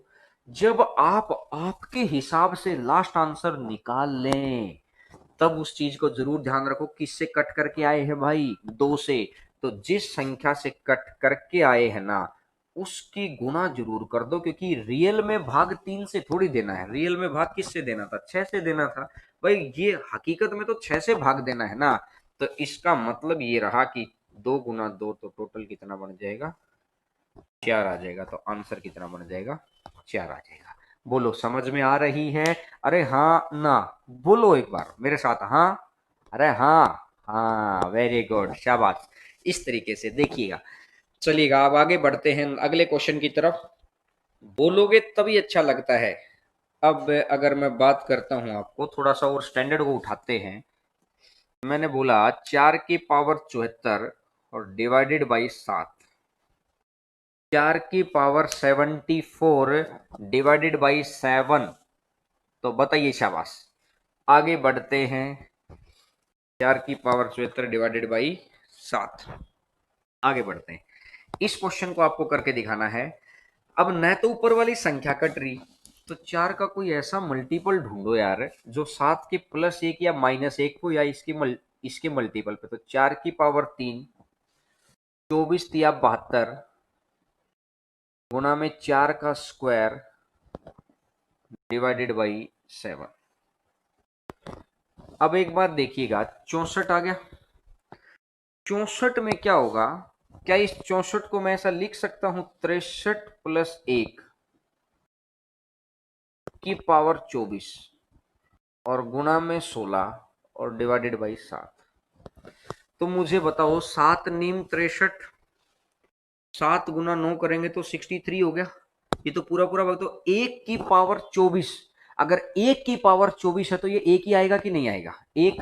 जब आप आपके हिसाब से लास्ट आंसर निकाल लें, तब उस चीज को जरूर ध्यान रखो किससे कट करके आए हैं भाई? 2 से। तो जिस संख्या से कट करके आए हैं ना, उसकी गुणा जरूर कर दो, क्योंकि रियल में भाग 3 से थोड़ी देना है। रियल में भाग किससे देना था? 6 से देना था। भाई ये हकीकत में तो 6 से भाग देना है ना। तो इसका मतलब ये रहा कि 2 गुना 2, तो टोटल कितना बन जाएगा? 4 आ जाएगा। तो आंसर कितना बन जाएगा? 4 आ जाएगा। बोलो, समझ में आ रही है? अरे हाँ ना, बोलो एक बार मेरे साथ, हाँ। अरे हाँ, हाँ, वेरी गुड, शाबाश। इस तरीके से देखिएगा। चलिएगा, अब आगे बढ़ते हैं अगले क्वेश्चन की तरफ। बोलोगे तभी अच्छा लगता है। अब अगर मैं बात करता हूं, आपको थोड़ा सा और स्टैंडर्ड को उठाते हैं। मैंने बोला 4 की पावर 74 और डिवाइडेड बाई 7, 4 की पावर 74 डिवाइडेड बाई 7। तो बताइए, शाबाश। आगे बढ़ते हैं। 4 की पावर 74 डिवाइडेड बाई 7। आगे बढ़ते हैं। इस क्वेश्चन को आपको करके दिखाना है। अब न तो ऊपर वाली संख्या कट रही, तो 4 का कोई ऐसा मल्टीपल ढूंढो यार जो 7 के +1 या -1 को, या इसके मल्टीपल पे। तो 4 की पावर 3, 24 या 72, गुणा में 4 का स्क्वायर डिवाइडेड बाई 7। अब एक बात देखिएगा, 64 आ गया। 64 में क्या होगा? क्या इस 64 को मैं ऐसा लिख सकता हूं? 63 + 1 की पावर 24। और गुणा में 16 और डिवाइडेड बाई 7। तो मुझे बताओ 7 नीम 63, 7 गुना 9 करेंगे तो 63 हो गया। ये तो पूरा पूरा भाग, तो 1 की पावर 24, अगर 1 की पावर 24 है तो ये 1 ही आएगा कि नहीं आएगा? 1,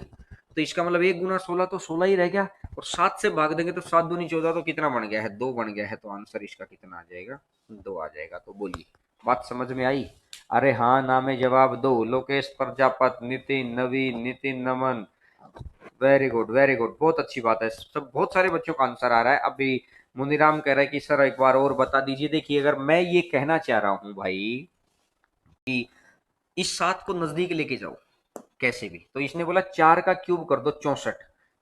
तो इसका मतलब 1 गुना 16 तो 16 ही रह गया, और 7 से भाग देंगे तो 7 दूनी 14, तो कितना बन गया है? 2 बन गया है। तो आंसर इसका कितना आ जाएगा? 2 आ जाएगा। तो बोलिए, बात समझ में आई? अरे हाँ ना में जवाब दो। लोकेश प्रजापत, नितिन, नवीन, नितिन नमन, वेरी गुड वेरी गुड, बहुत अच्छी बात है। सब बहुत सारे बच्चों का आंसर आ रहा है। अभी मुनीराम कह रहा है कि सर एक बार और बता दीजिए। देखिए, अगर मैं ये कहना चाह रहा हूं भाई कि इस 7 को नजदीक लेके जाओ कैसे भी, तो इसने बोला 4 का क्यूब कर दो 64,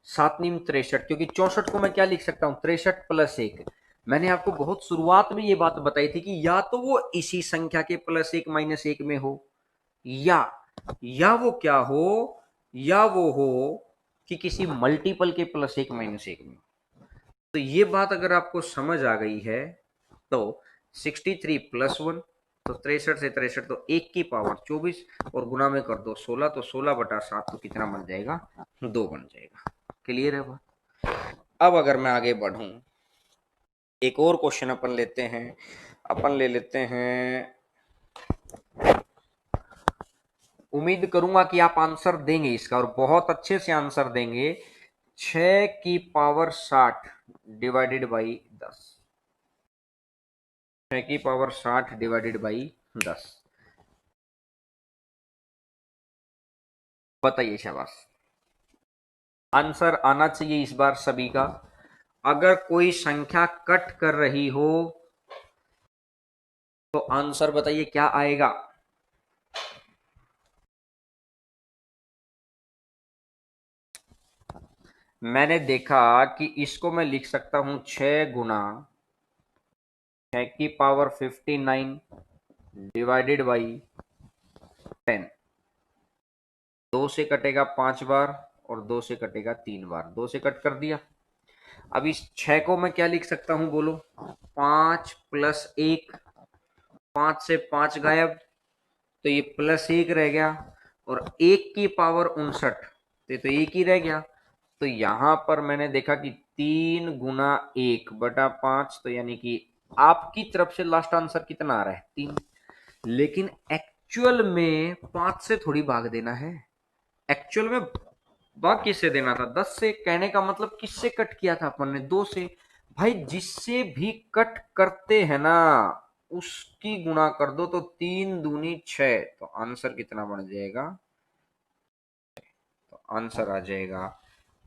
7 नीम 63, क्योंकि 64 को मैं क्या लिख सकता हूं? 63 प्लस 1। मैंने आपको बहुत शुरुआत में ये बात बताई थी कि या तो वो इसी संख्या के प्लस 1 माइनस 1 में हो, या वो क्या हो, या वो हो कि किसी मल्टीपल के प्लस 1 माइनस 1 में। तो ये बात अगर आपको समझ आ गई है तो 63 प्लस 1, तो 63 से 63, तो 1 की पावर 24, और गुना में कर दो 16, तो 16 बटा 7, तो कितना बन जाएगा? 2 बन जाएगा। क्लियर है बात? अब अगर मैं आगे बढ़ूं, एक और क्वेश्चन अपन लेते हैं। अपन ले लेते हैं, उम्मीद करूंगा कि आप आंसर देंगे इसका, और बहुत अच्छे से आंसर देंगे। 6 की पावर 60 डिवाइडेड बाई 10, 6 की पावर 60 डिवाइडेड बाई 10। बताइए, शाबाश। आंसर आना चाहिए इस बार सभी का। अगर कोई संख्या कट कर रही हो तो आंसर बताइए क्या आएगा? मैंने देखा कि इसको मैं लिख सकता हूं 6 गुना 6 की पावर 59 डिवाइडेड बाई 10। 2 से कटेगा 5 बार, और 2 से कटेगा 3 बार, 2 से कट कर दिया। अब इस 6 को मैं क्या लिख सकता हूं बोलो? 5 प्लस 1, 5 से 5 गायब, तो ये प्लस 1 रह गया, और 1 की पावर 59, तो 1 ही रह गया। तो यहां पर मैंने देखा कि 3 गुना 1 बटा 5, तो यानी कि आपकी तरफ से लास्ट आंसर कितना आ रहा है? 3। लेकिन एक्चुअल में 5 से थोड़ी भाग देना है, एक्चुअल में भाग किससे देना था? 10 से। कहने का मतलब किससे कट किया था अपन ने? 2 से। भाई जिससे भी कट करते हैं ना उसकी गुणा कर दो, तो 3 दूनी 6, तो आंसर कितना बन जाएगा? तो आंसर आ जाएगा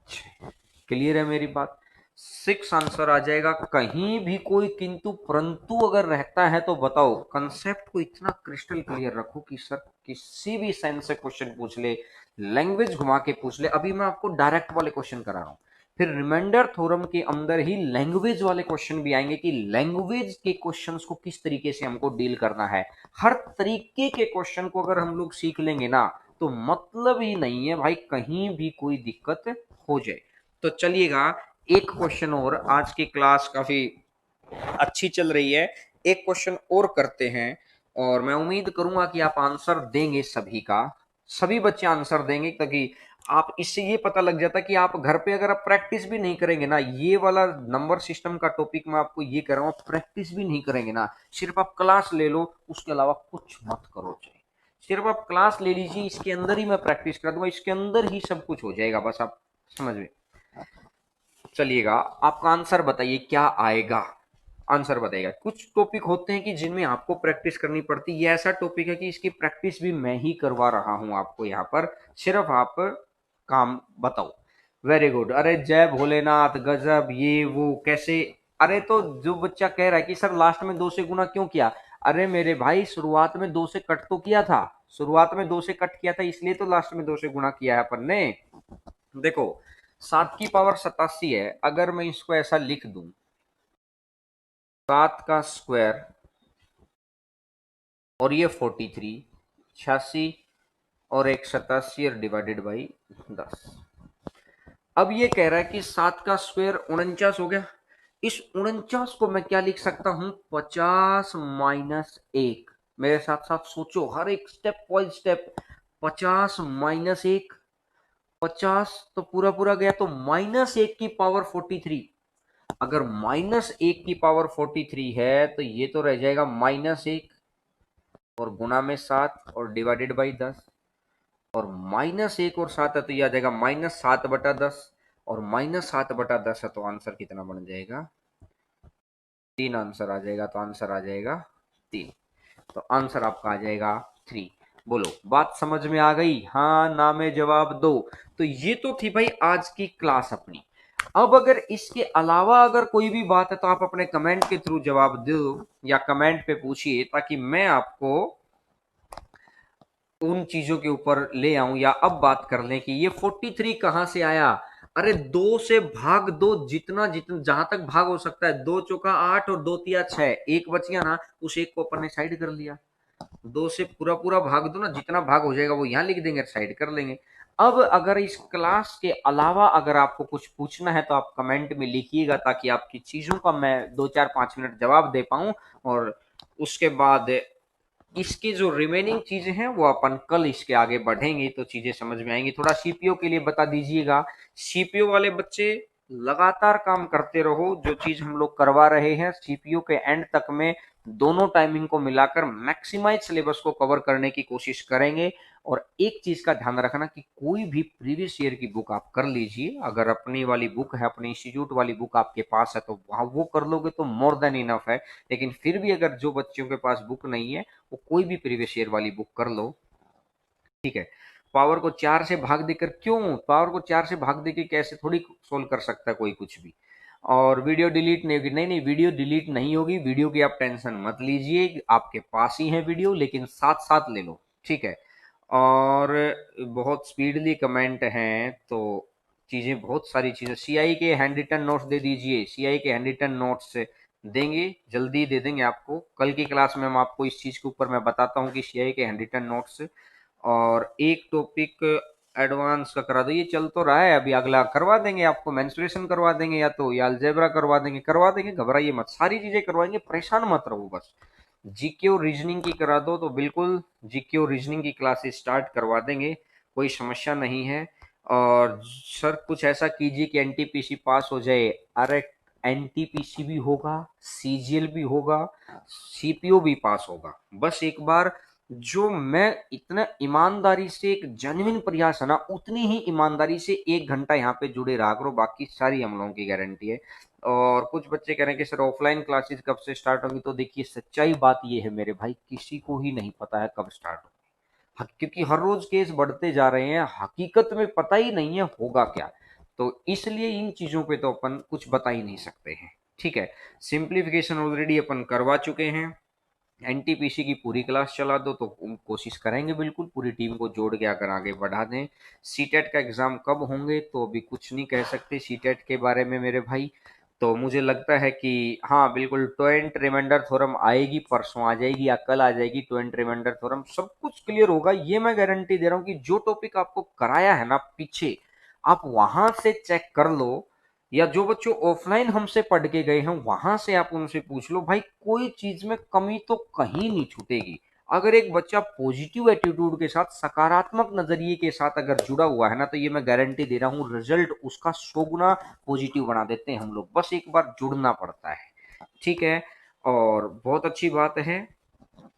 6। क्लियर है मेरी बात? 6 आंसर आ जाएगा। कहीं भी कोई किंतु परंतु अगर रहता है तो बताओ, कंसेप्ट को इतना क्रिस्टल क्लियर रखो कि सर किसी भी सेंस से क्वेश्चन पूछ ले, लैंग्वेज घुमा के पूछ ले। अभी मैं आपको डायरेक्ट वाले क्वेश्चन करा रहा हूं, फिर रिमाइंडर थ्योरम के अंदर ही लैंग्वेज वाले क्वेश्चन भी आएंगे कि लैंग्वेज के क्वेश्चंस को किस तरीके से हमको डील करना है। हर तरीके के क्वेश्चन को अगर हम लोग सीख लेंगे ना तो मतलब ही नहीं है भाई कहीं भी कोई दिक्कत हो जाए। तो चलिएगा, एक क्वेश्चन और, आज की क्लास काफी अच्छी चल रही है, एक क्वेश्चन और करते हैं, और मैं उम्मीद करूंगा कि आप आंसर देंगे सभी का, सभी बच्चे आंसर देंगे, ताकि आप इससे ये पता लग जाता है कि आप घर पे अगर आप प्रैक्टिस भी नहीं करेंगे ना, ये वाला नंबर सिस्टम का टॉपिक मैं आपको ये कह रहा हूं, प्रैक्टिस भी नहीं करेंगे ना, सिर्फ आप क्लास ले लो, उसके अलावा कुछ मत करो। चाहिए सिर्फ आप क्लास ले लीजिए, इसके अंदर ही मैं प्रैक्टिस करा दूंगा, इसके अंदर ही सब कुछ हो जाएगा, बस आप समझ में। चलिएगा, आपका आंसर बताइए क्या आएगा? आंसर बताइएगा। कुछ टॉपिक होते हैं कि जिनमें आपको प्रैक्टिस करनी पड़ती है, ये ऐसा टॉपिक है कि इसकी प्रैक्टिस भी मैं ही करवा रहा हूं आपको यहाँ पर, सिर्फ आप काम बताओ। Very good. अरे जय भोलेनाथ, गजब, ये वो कैसे? अरे तो जो बच्चा कह रहा है कि सर लास्ट में 2 से गुना क्यों किया, अरे मेरे भाई शुरुआत में 2 से कट तो किया था, शुरुआत में 2 से कट किया था, इसलिए तो लास्ट में 2 से गुना किया है अपन ने। देखो 7 की पावर 87 है, अगर मैं इसको ऐसा लिख दूं, 7 का स्क्वायर और ये 43, 86 और एक 87 और डिवाइडेड बाई 10। अब ये कह रहा है कि 7 का स्क्वायर 49 हो गया, इस 49 को मैं क्या लिख सकता हूं? 50 माइनस 1। मेरे साथ साथ सोचो, हर एक स्टेप बाय स्टेप। 50 माइनस 1, 50 तो पूरा पूरा गया, तो -1 की पावर 43। अगर -1 की पावर 43 है तो ये तो रह जाएगा -1 और गुणा में 7 और डिवाइडेड बाई 10, और -1 और 7 है तो ये आ जाएगा -7/10, और -7/10 है तो आंसर कितना बन जाएगा, 3 आंसर आ जाएगा, तो आंसर आ जाएगा 3। तो आंसर आपका आ जाएगा 3। बोलो बात समझ में आ गई, हाँ ना में जवाब दो। तो ये तो थी भाई आज की क्लास अपनी। अब अगर इसके अलावा अगर कोई भी बात है तो आप अपने कमेंट के थ्रू जवाब दो या कमेंट पे पूछिए, ताकि मैं आपको उन चीजों के ऊपर ले आऊं, या अब बात कर लें कि ये 43 कहां से आया। अरे दो से भाग दो, जितना जितना जहां तक भाग हो सकता है, 2 चौका 8 और 2 तिया 6, एक बच गया ना, उस एक को अपन ने साइड कर लिया। 2 से पूरा पूरा भाग दो ना, जितना भाग हो जाएगा वो यहां लिख देंगे, साइड कर लेंगे। अब अगर इस क्लास के अलावा अगर आपको कुछ पूछना है तो आप कमेंट में लिखिएगा, ताकि आपकी चीजों का मैं 2 4 5 मिनट जवाब दे पाऊं, और उसके बाद इसकी जो रिमेनिंग चीजें हैं वो अपन कल इसके आगे बढ़ेंगे तो चीजें समझ में आएंगी। थोड़ा सीपीओ के लिए बता दीजिएगा, सीपीओ वाले बच्चे लगातार काम करते रहो, जो चीज हम लोग करवा रहे हैं सीपीओ के एंड तक में दोनों टाइमिंग को मिलाकर मैक्सिमाइज सिलेबस को कवर करने की कोशिश करेंगे। और एक चीज का ध्यान रखना कि कोई भी प्रीवियस ईयर की बुक आप कर लीजिए, अगर अपनी वाली बुक है, अपने इंस्टीट्यूट वाली बुक आपके पास है तो वहां वो कर लोगे तो मोर देन इनफ है। लेकिन फिर भी अगर जो बच्चों के पास बुक नहीं है वो कोई भी प्रीवियस ईयर वाली बुक कर लो, ठीक है। पावर को 4 से भाग देकर, क्यों पावर को 4 से भाग देकर कैसे थोड़ी सोल्व कर सकता है कोई कुछ भी। और वीडियो डिलीट नहीं होगी, नहीं नहीं वीडियो डिलीट नहीं होगी, वीडियो की आप टेंशन मत लीजिए, आपके पास ही है वीडियो, लेकिन साथ साथ ले लो, ठीक है। और बहुत स्पीडली कमेंट हैं तो चीजें, बहुत सारी चीजें, सीआई के हैंड रिटन नोट्स दे दीजिए, सीआई के हैंड रिटन नोट्स देंगे, जल्दी दे देंगे आपको। कल की क्लास में हम आपको इस चीज के ऊपर मैं बताता हूँ कि सीआई के हैंड रिटन नोट्स। और एक टॉपिक एडवांस का करा दो, ये चल तो रहा है, अभी अगला करवा देंगे आपको, मेंस्ट्रुएशन करवा देंगे, या तो या अलजेब्रा करवा देंगे, घबराइए मत, सारी चीजें करवाएंगे, परेशान मत रहो बस। जीके और रीजनिंग की करा दो तो बिल्कुल जीके और रीजनिंग की क्लासेस स्टार्ट करवा देंगे, कोई समस्या नहीं है। और सर कुछ ऐसा कीजिए कि एनटीपीसी पास हो जाए, अरे एनटीपीसी भी होगा, सीजीएल भी होगा, सीपीओ भी पास होगा, बस एक बार जो मैं इतना ईमानदारी से, एक जेन्युइन प्रयास है ना, उतनी ही ईमानदारी से 1 घंटा यहाँ पे जुड़े रहा करो, बाकी सारी हम लोगों की गारंटी है। और कुछ बच्चे कह रहे हैं कि सर ऑफलाइन क्लासेस कब से स्टार्ट होगी, तो देखिए सच्चाई बात ये है मेरे भाई, किसी को ही नहीं पता है कब स्टार्ट होगी, क्योंकि हर रोज केस बढ़ते जा रहे हैं, हकीकत में पता ही नहीं है होगा क्या। तो इसलिए इन चीजों पे तो अपन कुछ बता ही नहीं सकते हैं, ठीक है। सिंप्लीफिकेशन ऑलरेडी अपन करवा चुके हैं, एनटीपीसी की पूरी क्लास चला दो तो कोशिश करेंगे बिल्कुल पूरी टीम को जोड़ के अगर आगे बढ़ा दें। सीटेट का एग्जाम कब होंगे तो अभी कुछ नहीं कह सकते सीटेट के बारे में मेरे भाई। तो मुझे लगता है कि हाँ बिल्कुल टोएंट रिमाइंडर थ्योरम आएगी, परसों आ जाएगी या कल आ जाएगी, टोएंट रिमाइंडर थ्योरम सब कुछ क्लियर होगा, ये मैं गारंटी दे रहा हूँ कि जो टॉपिक आपको कराया है ना पीछे, आप वहां से चेक कर लो, या जो बच्चों ऑफलाइन हमसे पढ़ के गए हैं वहां से आप उनसे पूछ लो, भाई कोई चीज में कमी तो कहीं नहीं छूटेगी। अगर एक बच्चा पॉजिटिव एटीट्यूड के साथ, सकारात्मक नजरिए के साथ अगर जुड़ा हुआ है ना, तो ये मैं गारंटी दे रहा हूँ रिजल्ट उसका 100 गुना पॉजिटिव बना देते हैं हम लोग, बस एक बार जुड़ना पड़ता है, ठीक है। और बहुत अच्छी बात है,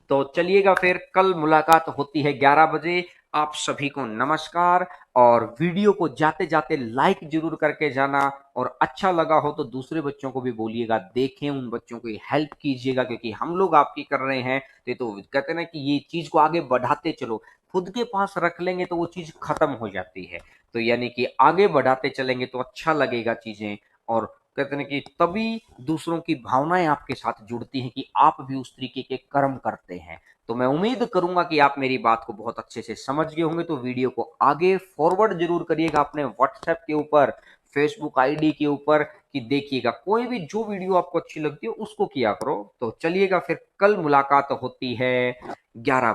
तो चलिएगा फिर कल मुलाकात होती है 11 बजे। आप सभी को नमस्कार, और वीडियो को जाते जाते लाइक जरूर करके जाना, और अच्छा लगा हो तो दूसरे बच्चों को भी बोलिएगा देखें, उन बच्चों को हेल्प कीजिएगा, क्योंकि हम लोग आपकी कर रहे हैं तो कहते हैं ना कि ये चीज को आगे बढ़ाते चलो, खुद के पास रख लेंगे तो वो चीज खत्म हो जाती है, तो यानी कि आगे बढ़ाते चलेंगे तो अच्छा लगेगा चीजें। और कहते हैं कि तभी दूसरों की भावनाएं आपके साथ जुड़ती हैं कि आप भी उस तरीके के कर्म करते हैं। तो मैं उम्मीद करूंगा कि आप मेरी बात को बहुत अच्छे से समझ गए होंगे, तो वीडियो को आगे फॉरवर्ड जरूर करिएगा अपने व्हाट्सएप के ऊपर, फेसबुक आईडी के ऊपर, कि देखिएगा कोई भी जो वीडियो आपको अच्छी लगती है उसको किया करो। तो चलिएगा फिर कल मुलाकात होती है 11